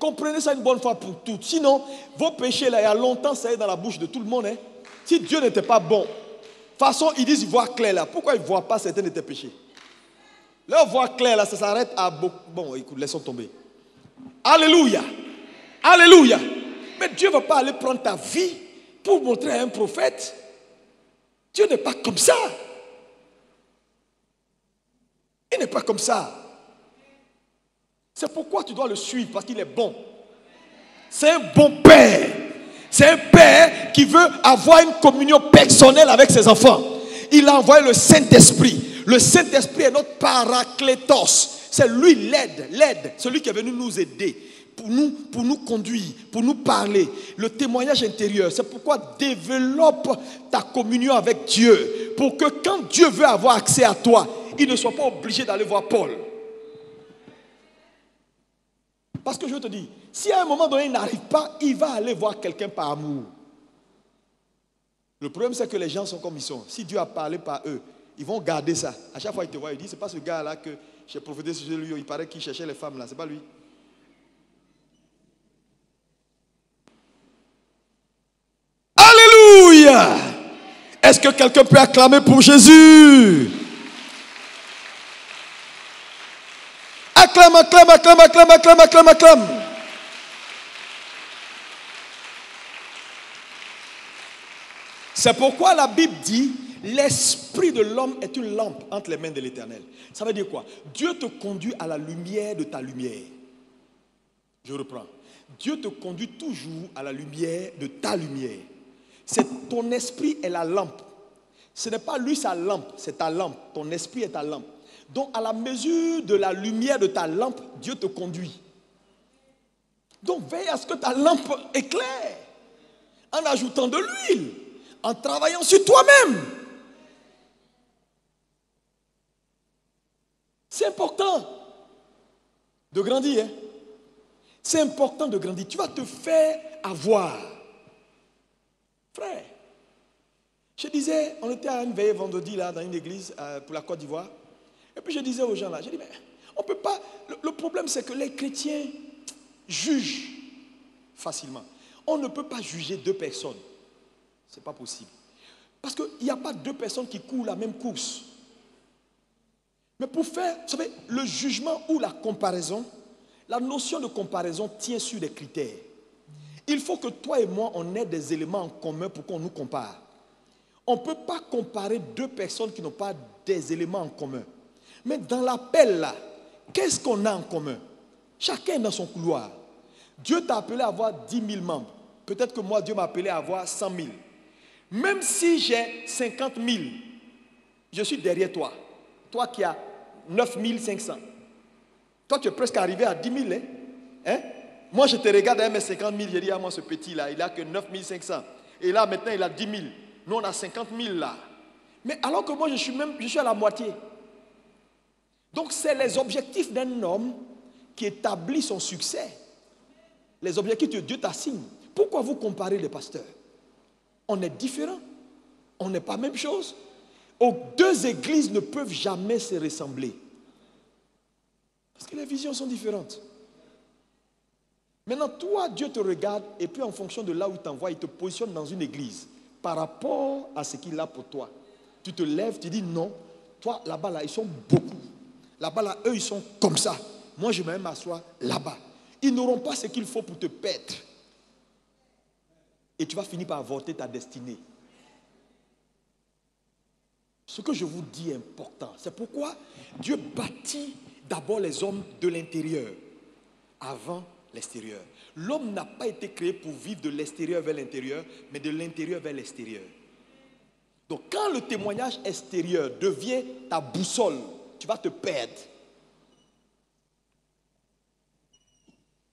Comprenez ça une bonne fois pour toutes. Sinon, vos péchés, là, il y a longtemps, ça est dans la bouche de tout le monde. Hein. Si Dieu n'était pas bon, de toute façon, ils disent, ils voient clair là. Pourquoi ils ne voient pas certains de tes péchés? Leur voix claire là, ça s'arrête à beaucoup. Bon, écoute, laissons tomber. Alléluia. Alléluia. Mais Dieu ne va pas aller prendre ta vie pour montrer à un prophète. Dieu n'est pas comme ça. Il n'est pas comme ça. C'est pourquoi tu dois le suivre, parce qu'il est bon. C'est un bon père. C'est un père qui veut avoir une communion personnelle avec ses enfants. Il a envoyé le Saint-Esprit. Le Saint-Esprit est notre paraclétos. C'est lui l'aide, celui qui est venu nous aider, pour nous conduire, pour nous parler. Le témoignage intérieur, c'est pourquoi développe ta communion avec Dieu, pour que quand Dieu veut avoir accès à toi, il ne soit pas obligé d'aller voir Paul. Parce que je te dis, si à un moment donné il n'arrive pas, il va aller voir quelqu'un par amour. Le problème c'est que les gens sont comme ils sont. Si Dieu a parlé par eux, ils vont garder ça. À chaque fois qu'ils te voient, ils disent, c'est pas ce gars-là que j'ai prophété sur lui, il paraît qu'il cherchait les femmes là, c'est pas lui. Alléluia! Est-ce que quelqu'un peut acclamer pour Jésus? Acclame, acclame, acclame, acclame, acclame, acclame, acclame. C'est pourquoi la Bible dit, l'esprit de l'homme est une lampe entre les mains de l'Éternel. Ça veut dire quoi? Dieu te conduit à la lumière de ta lumière. Je reprends. Dieu te conduit toujours à la lumière de ta lumière. C'est ton esprit est la lampe. Ce n'est pas lui sa lampe, c'est ta lampe. Ton esprit est ta lampe. Donc à la mesure de la lumière de ta lampe, Dieu te conduit. Donc veille à ce que ta lampe éclaire en ajoutant de l'huile, en travaillant sur toi-même. C'est important de grandir. Hein? C'est important de grandir. Tu vas te faire avoir. Frère, Je disais, on était à une veillée vendredi là, dans une église pour la Côte d'Ivoire. Et puis je disais aux gens là, je dis, mais on ne peut pas. Le problème c'est que les chrétiens jugent facilement. On ne peut pas juger deux personnes. Ce n'est pas possible. Parce qu'il n'y a pas deux personnes qui courent la même course. Mais pour faire, vous savez, le jugement ou la comparaison, la notion de comparaison tient sur des critères. Il faut que toi et moi, on ait des éléments en commun pour qu'on nous compare. On ne peut pas comparer deux personnes qui n'ont pas des éléments en commun. Mais dans l'appel là, qu'est-ce qu'on a en commun? Chacun est dans son couloir. Dieu t'a appelé à avoir 10 000 membres. Peut-être que moi, Dieu m'a appelé à avoir 100 000. Même si j'ai 50 000, je suis derrière toi. Toi qui as 9 500. Toi, tu es presque arrivé à 10 000. Hein? Moi, je te regarde avec mes 50 000. Je dis, ah, moi, ce petit-là, il n'a que 9 500. Et là, maintenant, il a 10 000. Nous, on a 50 000 là. Mais alors que moi, je suis à la moitié. Donc, c'est les objectifs d'un homme qui établit son succès. Les objectifs que Dieu t'assigne. Pourquoi vous comparez les pasteurs? On est différents. On n'est pas la même chose. Deux églises ne peuvent jamais se ressembler. Parce que les visions sont différentes. Maintenant, toi, Dieu te regarde et puis en fonction de là où il t'envoie, il te positionne dans une église par rapport à ce qu'il a pour toi. Tu te lèves, tu dis non. Toi, là-bas, là, ils sont beaucoup. Là-bas, là, eux, ils sont comme ça. Moi, je vais même m'asseoir là-bas. Ils n'auront pas ce qu'il faut pour te perdre. Et tu vas finir par avorter ta destinée. Ce que je vous dis est important. C'est pourquoi Dieu bâtit d'abord les hommes de l'intérieur avant l'extérieur. L'homme n'a pas été créé pour vivre de l'extérieur vers l'intérieur, mais de l'intérieur vers l'extérieur. Donc quand le témoignage extérieur devient ta boussole, tu vas te perdre.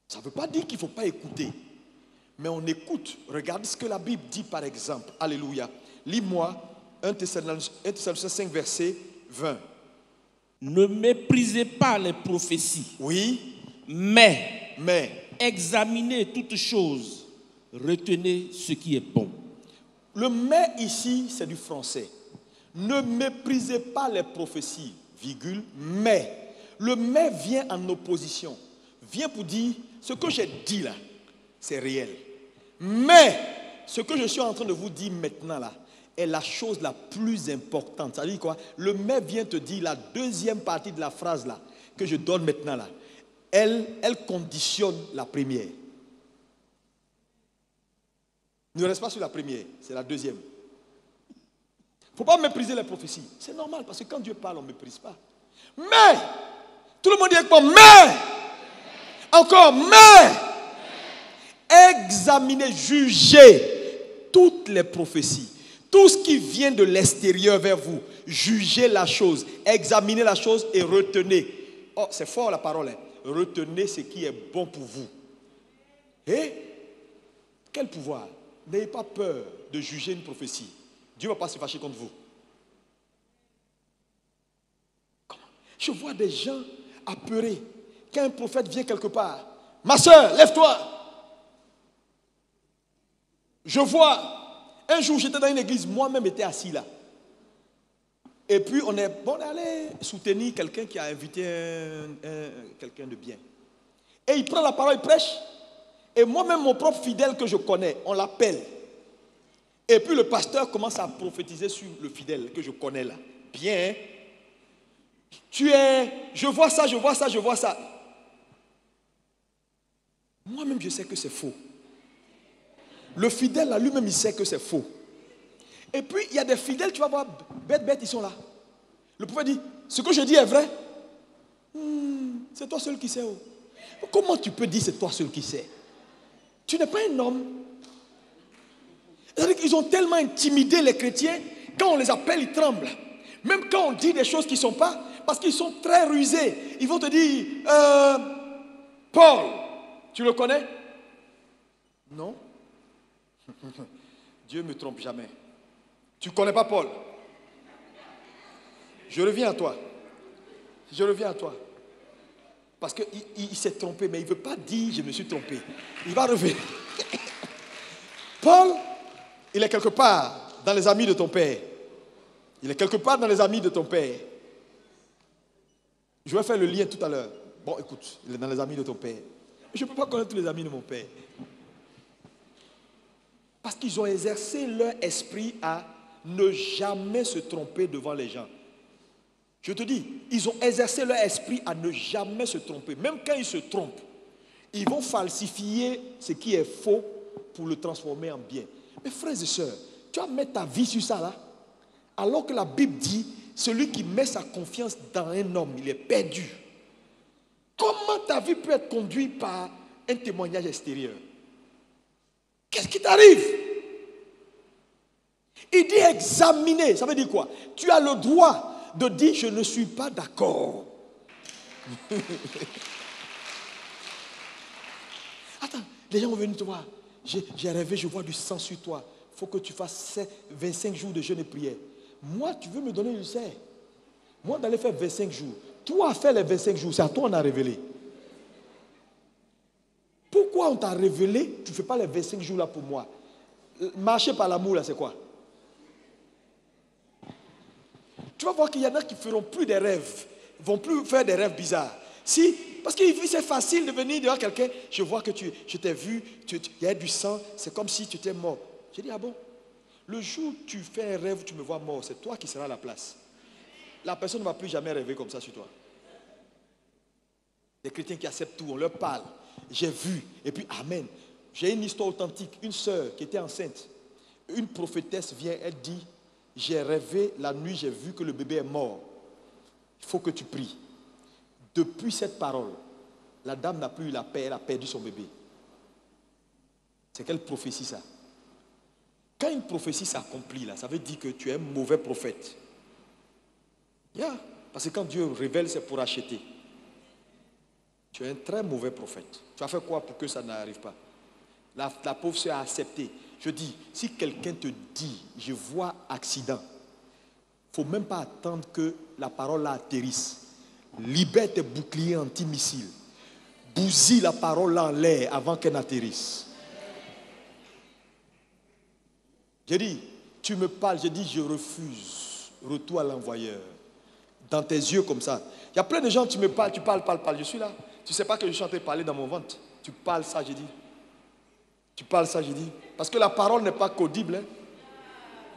Ça ne veut pas dire qu'il ne faut pas écouter. Mais on écoute. Regarde ce que la Bible dit par exemple. Alléluia. Lis-moi 1 Thessaloniciens 5, verset 20. Ne méprisez pas les prophéties. Oui. Mais examinez toutes choses. Retenez ce qui est bon. Le mais ici, c'est du français. Ne méprisez pas les prophéties, virgule, mais. Le mais vient en opposition. Vient pour dire, ce que j'ai dit là, c'est réel. Mais, ce que je suis en train de vous dire maintenant là, est la chose la plus importante. Ça veut dire quoi? Le mais vient te dire la deuxième partie de la phrase là, que je donne maintenant là. Elle conditionne la première. Ne reste pas sur la première, c'est la deuxième. Il ne faut pas mépriser les prophéties. C'est normal parce que quand Dieu parle, on ne méprise pas. Mais, tout le monde dit avec moi, mais, encore, mais, examinez, jugez toutes les prophéties. Tout ce qui vient de l'extérieur vers vous, jugez la chose, examinez la chose et retenez. Oh, c'est fort la parole. Hein. Retenez ce qui est bon pour vous. Et quel pouvoir? N'ayez pas peur de juger une prophétie. Dieu ne va pas se fâcher contre vous. Comment? Je vois des gens apeurés. Quand un prophète vient quelque part, ma soeur, lève-toi. Je vois. Un jour, j'étais dans une église, moi-même j'étais assis là. Et puis, on est allé soutenir quelqu'un qui a invité quelqu'un de bien. Et il prend la parole, il prêche. Et moi-même, mon propre fidèle que je connais, on l'appelle. Et puis, le pasteur commence à prophétiser sur le fidèle que je connais là. Bien. Je vois ça, je vois ça, je vois ça. Moi-même, je sais que c'est faux. Le fidèle, là, lui-même, il sait que c'est faux. Et puis, il y a des fidèles, tu vas voir, bêtes, ils sont là. Le prophète dit, ce que je dis est vrai. C'est toi seul qui sais. Oh. Comment tu peux dire c'est toi seul qui sais? Tu n'es pas un homme. C'est-à-dire qu'ils ont tellement intimidé les chrétiens, quand on les appelle, ils tremblent. Même quand on dit des choses qui ne sont pas, parce qu'ils sont très rusés. Ils vont te dire, Paul, tu le connais? Non. Dieu ne me trompe jamais. Tu ne connais pas Paul? Je reviens à toi. Je reviens à toi. Parce qu'il s'est trompé, mais il ne veut pas dire je me suis trompé. Il va revenir. Paul, il est quelque part. dans les amis de ton père. Il est quelque part dans les amis de ton père. Je vais faire le lien tout à l'heure. Bon, écoute, il est dans les amis de ton père. Je ne peux pas connaître tous les amis de mon père. Parce qu'ils ont exercé leur esprit à ne jamais se tromper devant les gens. Je te dis, ils ont exercé leur esprit à ne jamais se tromper. Même quand ils se trompent, ils vont falsifier ce qui est faux pour le transformer en bien. Mais frères et sœurs, tu vas mettre ta vie sur ça là, alors que la Bible dit, celui qui met sa confiance dans un homme, il est perdu. Comment ta vie peut être conduite par un témoignage extérieur? Qu'est-ce qui t'arrive? Il dit examiner. Ça veut dire quoi? Tu as le droit de dire je ne suis pas d'accord. Attends, les gens vont venir te voir. J'ai rêvé, je vois du sang sur toi. Il faut que tu fasses 25 jours de jeûne et prière. Moi, tu veux me donner le sein? Moi, d'aller faire 25 jours. Toi, à faire les 25 jours, c'est à toi qu'on a révélé. Pourquoi on t'a révélé? Tu ne fais pas les 25 jours là pour moi. Marcher par l'amour là, c'est quoi? Tu vas voir qu'il y en a qui ne feront plus des rêves. Ils ne vont plus faire des rêves bizarres. Si, parce que c'est facile de venir devant quelqu'un. Je vois que je t'ai vu, il y a du sang, c'est comme si tu étais mort. J'ai dit, ah bon? Le jour où tu fais un rêve, tu me vois mort, c'est toi qui seras à la place. La personne ne va plus jamais rêver comme ça sur toi. Des chrétiens qui acceptent tout, on leur parle. J'ai vu, et puis amen. J'ai une histoire authentique. Une sœur qui était enceinte, une prophétesse vient, elle dit, j'ai rêvé, la nuit j'ai vu que le bébé est mort. Il faut que tu pries. Depuis cette parole, la dame n'a plus eu la paix, elle a perdu son bébé. C'est quelle prophétie ça? Quand une prophétie s'accomplit là, ça veut dire que tu es un mauvais prophète. Yeah. Parce que quand Dieu révèle, c'est pour acheter. Tu es un très mauvais prophète. Tu as fait quoi pour que ça n'arrive pas? La pauvre sœur a accepté. Je dis, si quelqu'un te dit, je vois accident, il ne faut même pas attendre que la parole là atterrisse. Libère tes boucliers anti-missiles. Bousille la parole là en l'air avant qu'elle n'atterrisse. J'ai dit, tu me parles, j'ai dit, je refuse. Retour à l'envoyeur. Dans tes yeux comme ça. Il y a plein de gens, tu me parles, tu parles. Je suis là. Tu ne sais pas que je suis en train de parler dans mon ventre. Tu parles ça, j'ai dit. Tu parles ça, j'ai dit. Parce que la parole n'est pas qu'audible. Hein.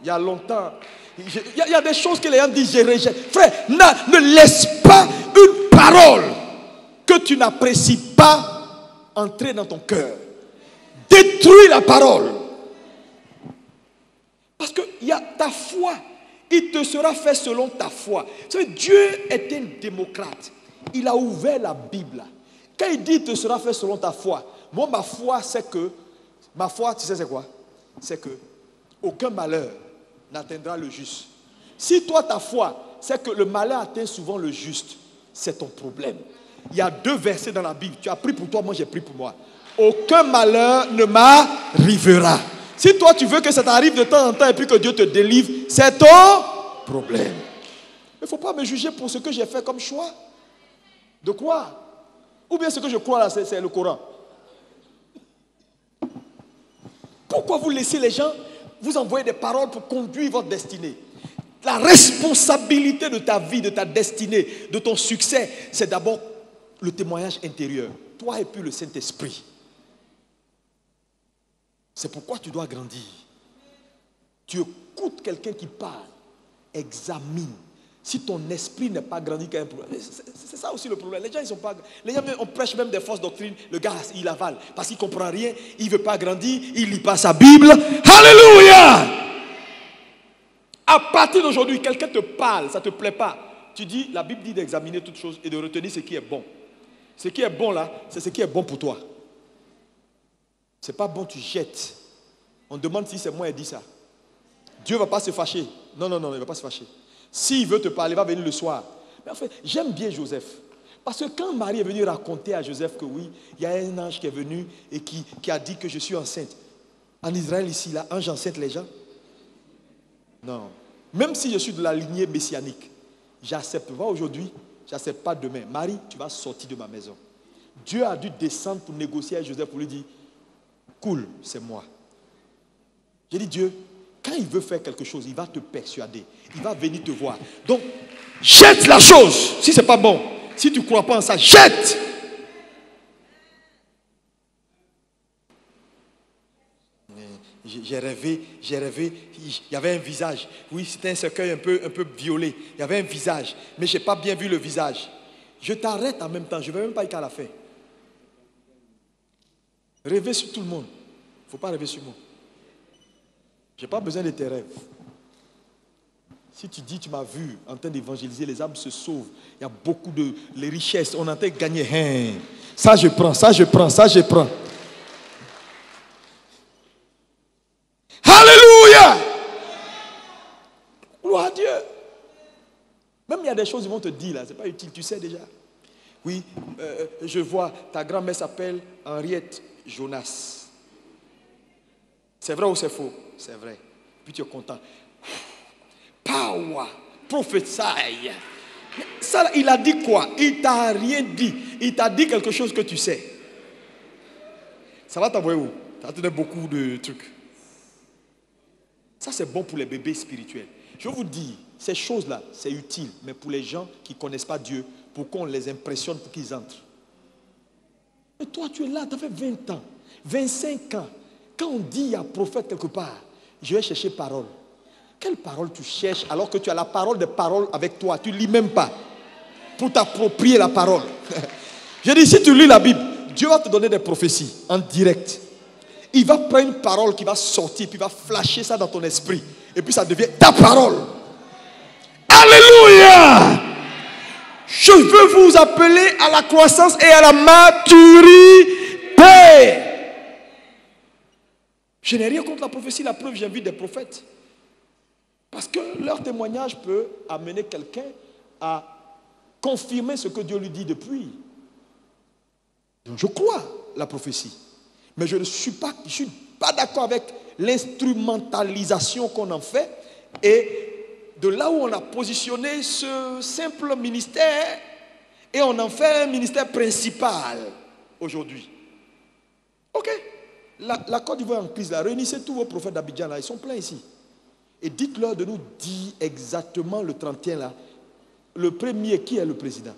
Il y a longtemps. Il y a des choses que les gens disent, je rejette. Frère, ne laisse pas une parole que tu n'apprécies pas entrer dans ton cœur. Détruis la parole. Parce que il y a ta foi. Il te sera fait selon ta foi. Vous savez, Dieu est un démocrate. Il a ouvert la Bible. Quand il dit il te sera fait selon ta foi, moi ma foi c'est que, ma foi tu sais c'est quoi? C'est que aucun malheur n'atteindra le juste. Si toi ta foi c'est que le malheur atteint souvent le juste, c'est ton problème. Il y a 2 versets dans la Bible. Tu as pris pour toi, moi j'ai pris pour moi. Aucun malheur ne m'arrivera. Si toi tu veux que ça t'arrive de temps en temps et puis que Dieu te délivre, c'est ton problème. Il ne faut pas me juger pour ce que j'ai fait comme choix. De quoi? Ou bien ce que je crois là, c'est le Coran. Pourquoi vous laissez les gens vous envoyer des paroles pour conduire votre destinée? La responsabilité de ta vie, de ta destinée, de ton succès, c'est d'abord le témoignage intérieur. Toi et puis le Saint-Esprit. C'est pourquoi tu dois grandir. Tu écoutes quelqu'un qui parle, examine. Si ton esprit n'est pas grandi, c'est ça aussi le problème. Les gens, ils sont pas. Les gens, on prêche même des fausses doctrines. Le gars, il avale parce qu'il ne comprend rien. Il ne veut pas grandir. Il ne lit pas sa Bible. Alléluia! À partir d'aujourd'hui, quelqu'un te parle, ça ne te plaît pas. Tu dis, la Bible dit d'examiner toutes choses et de retenir ce qui est bon. Ce qui est bon là, c'est ce qui est bon pour toi. Ce n'est pas bon, tu jettes. On demande si c'est moi qui ai dit ça. Dieu ne va pas se fâcher. Non, il ne va pas se fâcher. S'il veut te parler, il va venir le soir. Mais en fait, j'aime bien Joseph. Parce que quand Marie est venue raconter à Joseph que oui, il y a un ange qui est venu et qui a dit que je suis enceinte. En Israël ici, là, ange enceinte les gens? Non. Même si je suis de la lignée messianique, j'accepte pas aujourd'hui, j'accepte pas demain. Marie, tu vas sortir de ma maison. Dieu a dû descendre pour négocier avec Joseph pour lui dire, cool, c'est moi. J'ai dit, Dieu, quand il veut faire quelque chose, il va te persuader. Il va venir te voir. Donc, jette la chose. Si ce n'est pas bon, si tu ne crois pas en ça, jette. J'ai rêvé, il y avait un visage. Oui, c'était un cercueil un peu violet. Il y avait un visage, mais je n'ai pas bien vu le visage. Je t'arrête en même temps, je ne vais même pas y qu'à la fin. Rêver sur tout le monde. Il ne faut pas rêver sur moi. Je n'ai pas besoin de tes rêves. Si tu dis, tu m'as vu en train d'évangéliser, les âmes se sauvent. Il y a beaucoup de les richesses, on est en train de gagner. Hein. Ça je prends, ça je prends, ça je prends. Alléluia! Gloire à Dieu. Même il y a des choses qu'ils vont te dire là, c'est pas utile, tu sais déjà. Oui, je vois, ta grand-mère s'appelle Henriette Jonas. C'est vrai ou c'est faux? C'est vrai. Puis tu es content. Power, prophesy. Ça, il a dit quoi? Il t'a rien dit. Il t'a dit quelque chose que tu sais. Ça va t'envoyer où? Ça va te donner beaucoup de trucs. Ça, c'est bon pour les bébés spirituels. Je vous dis, ces choses-là, c'est utile. Mais pour les gens qui ne connaissent pas Dieu, pour qu'on les impressionne, pour qu'ils entrent. Mais toi, tu es là, tu as fait 20 ans, 25 ans. Quand on dit il y a prophète quelque part, je vais chercher parole. Quelle parole tu cherches alors que tu as la parole des paroles avec toi? Tu ne lis même pas pour t'approprier la parole. Je dis, si tu lis la Bible, Dieu va te donner des prophéties en direct. Il va prendre une parole qui va sortir, puis il va flasher ça dans ton esprit. Et puis ça devient ta parole. Alléluia! Je veux vous appeler à la croissance et à la maturité. Je n'ai rien contre la prophétie, la preuve, j'invite des prophètes. Parce que leur témoignage peut amener quelqu'un à confirmer ce que Dieu lui dit depuis. Donc je crois la prophétie. Mais je ne suis pas d'accord avec l'instrumentalisation qu'on en fait. Et de là où on a positionné ce simple ministère, et on en fait un ministère principal aujourd'hui. Ok. La Côte d'Ivoire en crise, là, réunissez tous vos prophètes d'Abidjan, là, ils sont pleins ici. Et dites-leur de nous dire exactement le 31 là, le premier, qui est le président.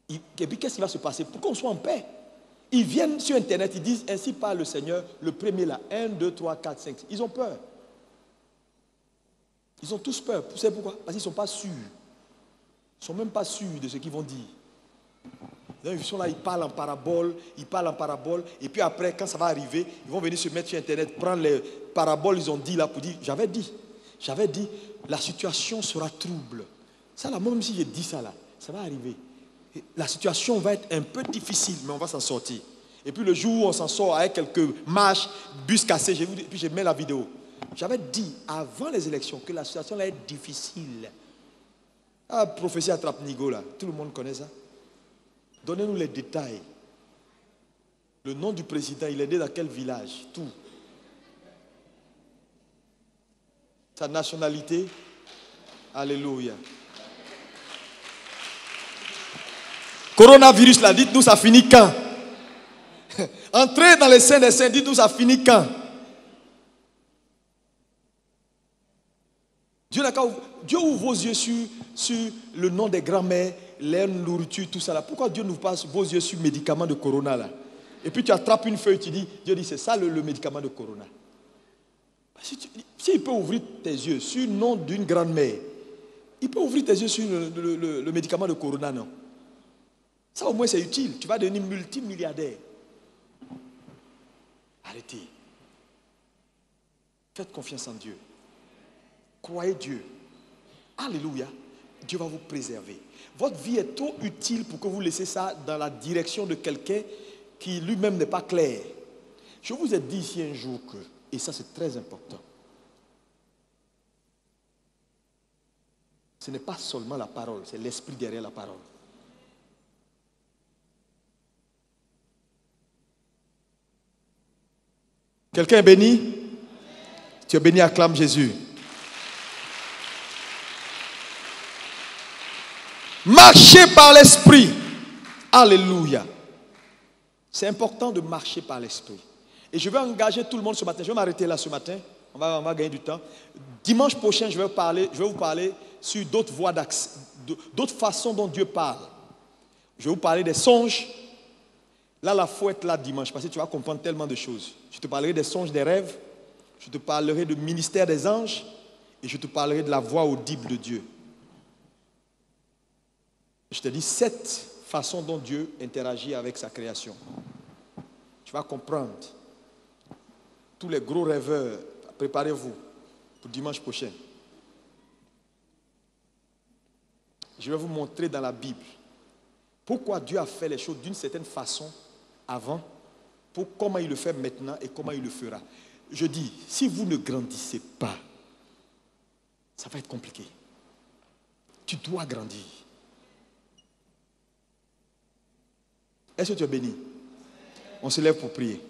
Et puis qu'est-ce qui va se passer? Pour qu'on soit en paix. Ils viennent sur Internet, ils disent ainsi parle le Seigneur, le premier là, 1, 2, 3, 4, 5. Ils ont peur. Ils ont tous peur. Vous savez pourquoi? Parce qu'ils ne sont pas sûrs. Ils ne sont même pas sûrs de ce qu'ils vont dire. Ils sont là, ils parlent en parabole, et puis après, quand ça va arriver, ils vont venir se mettre sur Internet, prendre les paraboles, ils ont dit là pour dire, j'avais dit, la situation sera trouble. Ça là, même si j'ai dit ça là, ça va arriver. La situation va être un peu difficile, mais on va s'en sortir. Et puis le jour où on s'en sort avec quelques marches, bus cassés, puis je mets la vidéo. J'avais dit avant les élections que la situation allait être difficile. Ah, prophétie attrape-nigo là, tout le monde connaît ça. Donnez-nous les détails. Le nom du président, il est né dans quel village? Tout. Sa nationalité. Alléluia. Coronavirus, là, dites-nous ça finit quand? Entrez dans les saints des saints, dites-nous ça finit quand? Dieu ouvre vos yeux sur le nom des grands-mères, l'air, nourriture, tout ça là. Pourquoi Dieu n'ouvre pas vos yeux sur le médicament de corona là? Et puis tu attrapes une feuille, tu dis, Dieu dit c'est ça le médicament de corona. S'il peut ouvrir tes yeux sur le nom d'une grand-mère, il peut ouvrir tes yeux sur le médicament de corona, non? Ça au moins c'est utile, tu vas devenir multimilliardaire. Arrêtez. Faites confiance en Dieu. Croyez Dieu. Alléluia. Dieu va vous préserver. Votre vie est trop utile pour que vous laissiez ça dans la direction de quelqu'un qui lui-même n'est pas clair. Je vous ai dit ici un jour que, et ça c'est très important, ce n'est pas seulement la parole, c'est l'esprit derrière la parole. Quelqu'un est béni? Tu es béni, acclame Jésus. Marchez par l'esprit. Alléluia. C'est important de marcher par l'esprit. Et je vais engager tout le monde ce matin. Je vais m'arrêter là ce matin. On va gagner du temps. Dimanche prochain, je vais vous parler sur d'autres voies d'accès, d'autres façons dont Dieu parle. Je vais vous parler des songes. Là, la faut être là dimanche parce que tu vas comprendre tellement de choses. Je te parlerai des songes, des rêves. Je te parlerai du ministère des anges. Et je te parlerai de la voix audible de Dieu. Je te dis 7 façons dont Dieu interagit avec sa création. Tu vas comprendre. Tous les gros rêveurs, préparez-vous pour dimanche prochain. Je vais vous montrer dans la Bible pourquoi Dieu a fait les choses d'une certaine façon avant, pour comment il le fait maintenant et comment il le fera. Je dis, si vous ne grandissez pas, ça va être compliqué. Tu dois grandir. Est-ce que tu es béni? On se lève pour prier.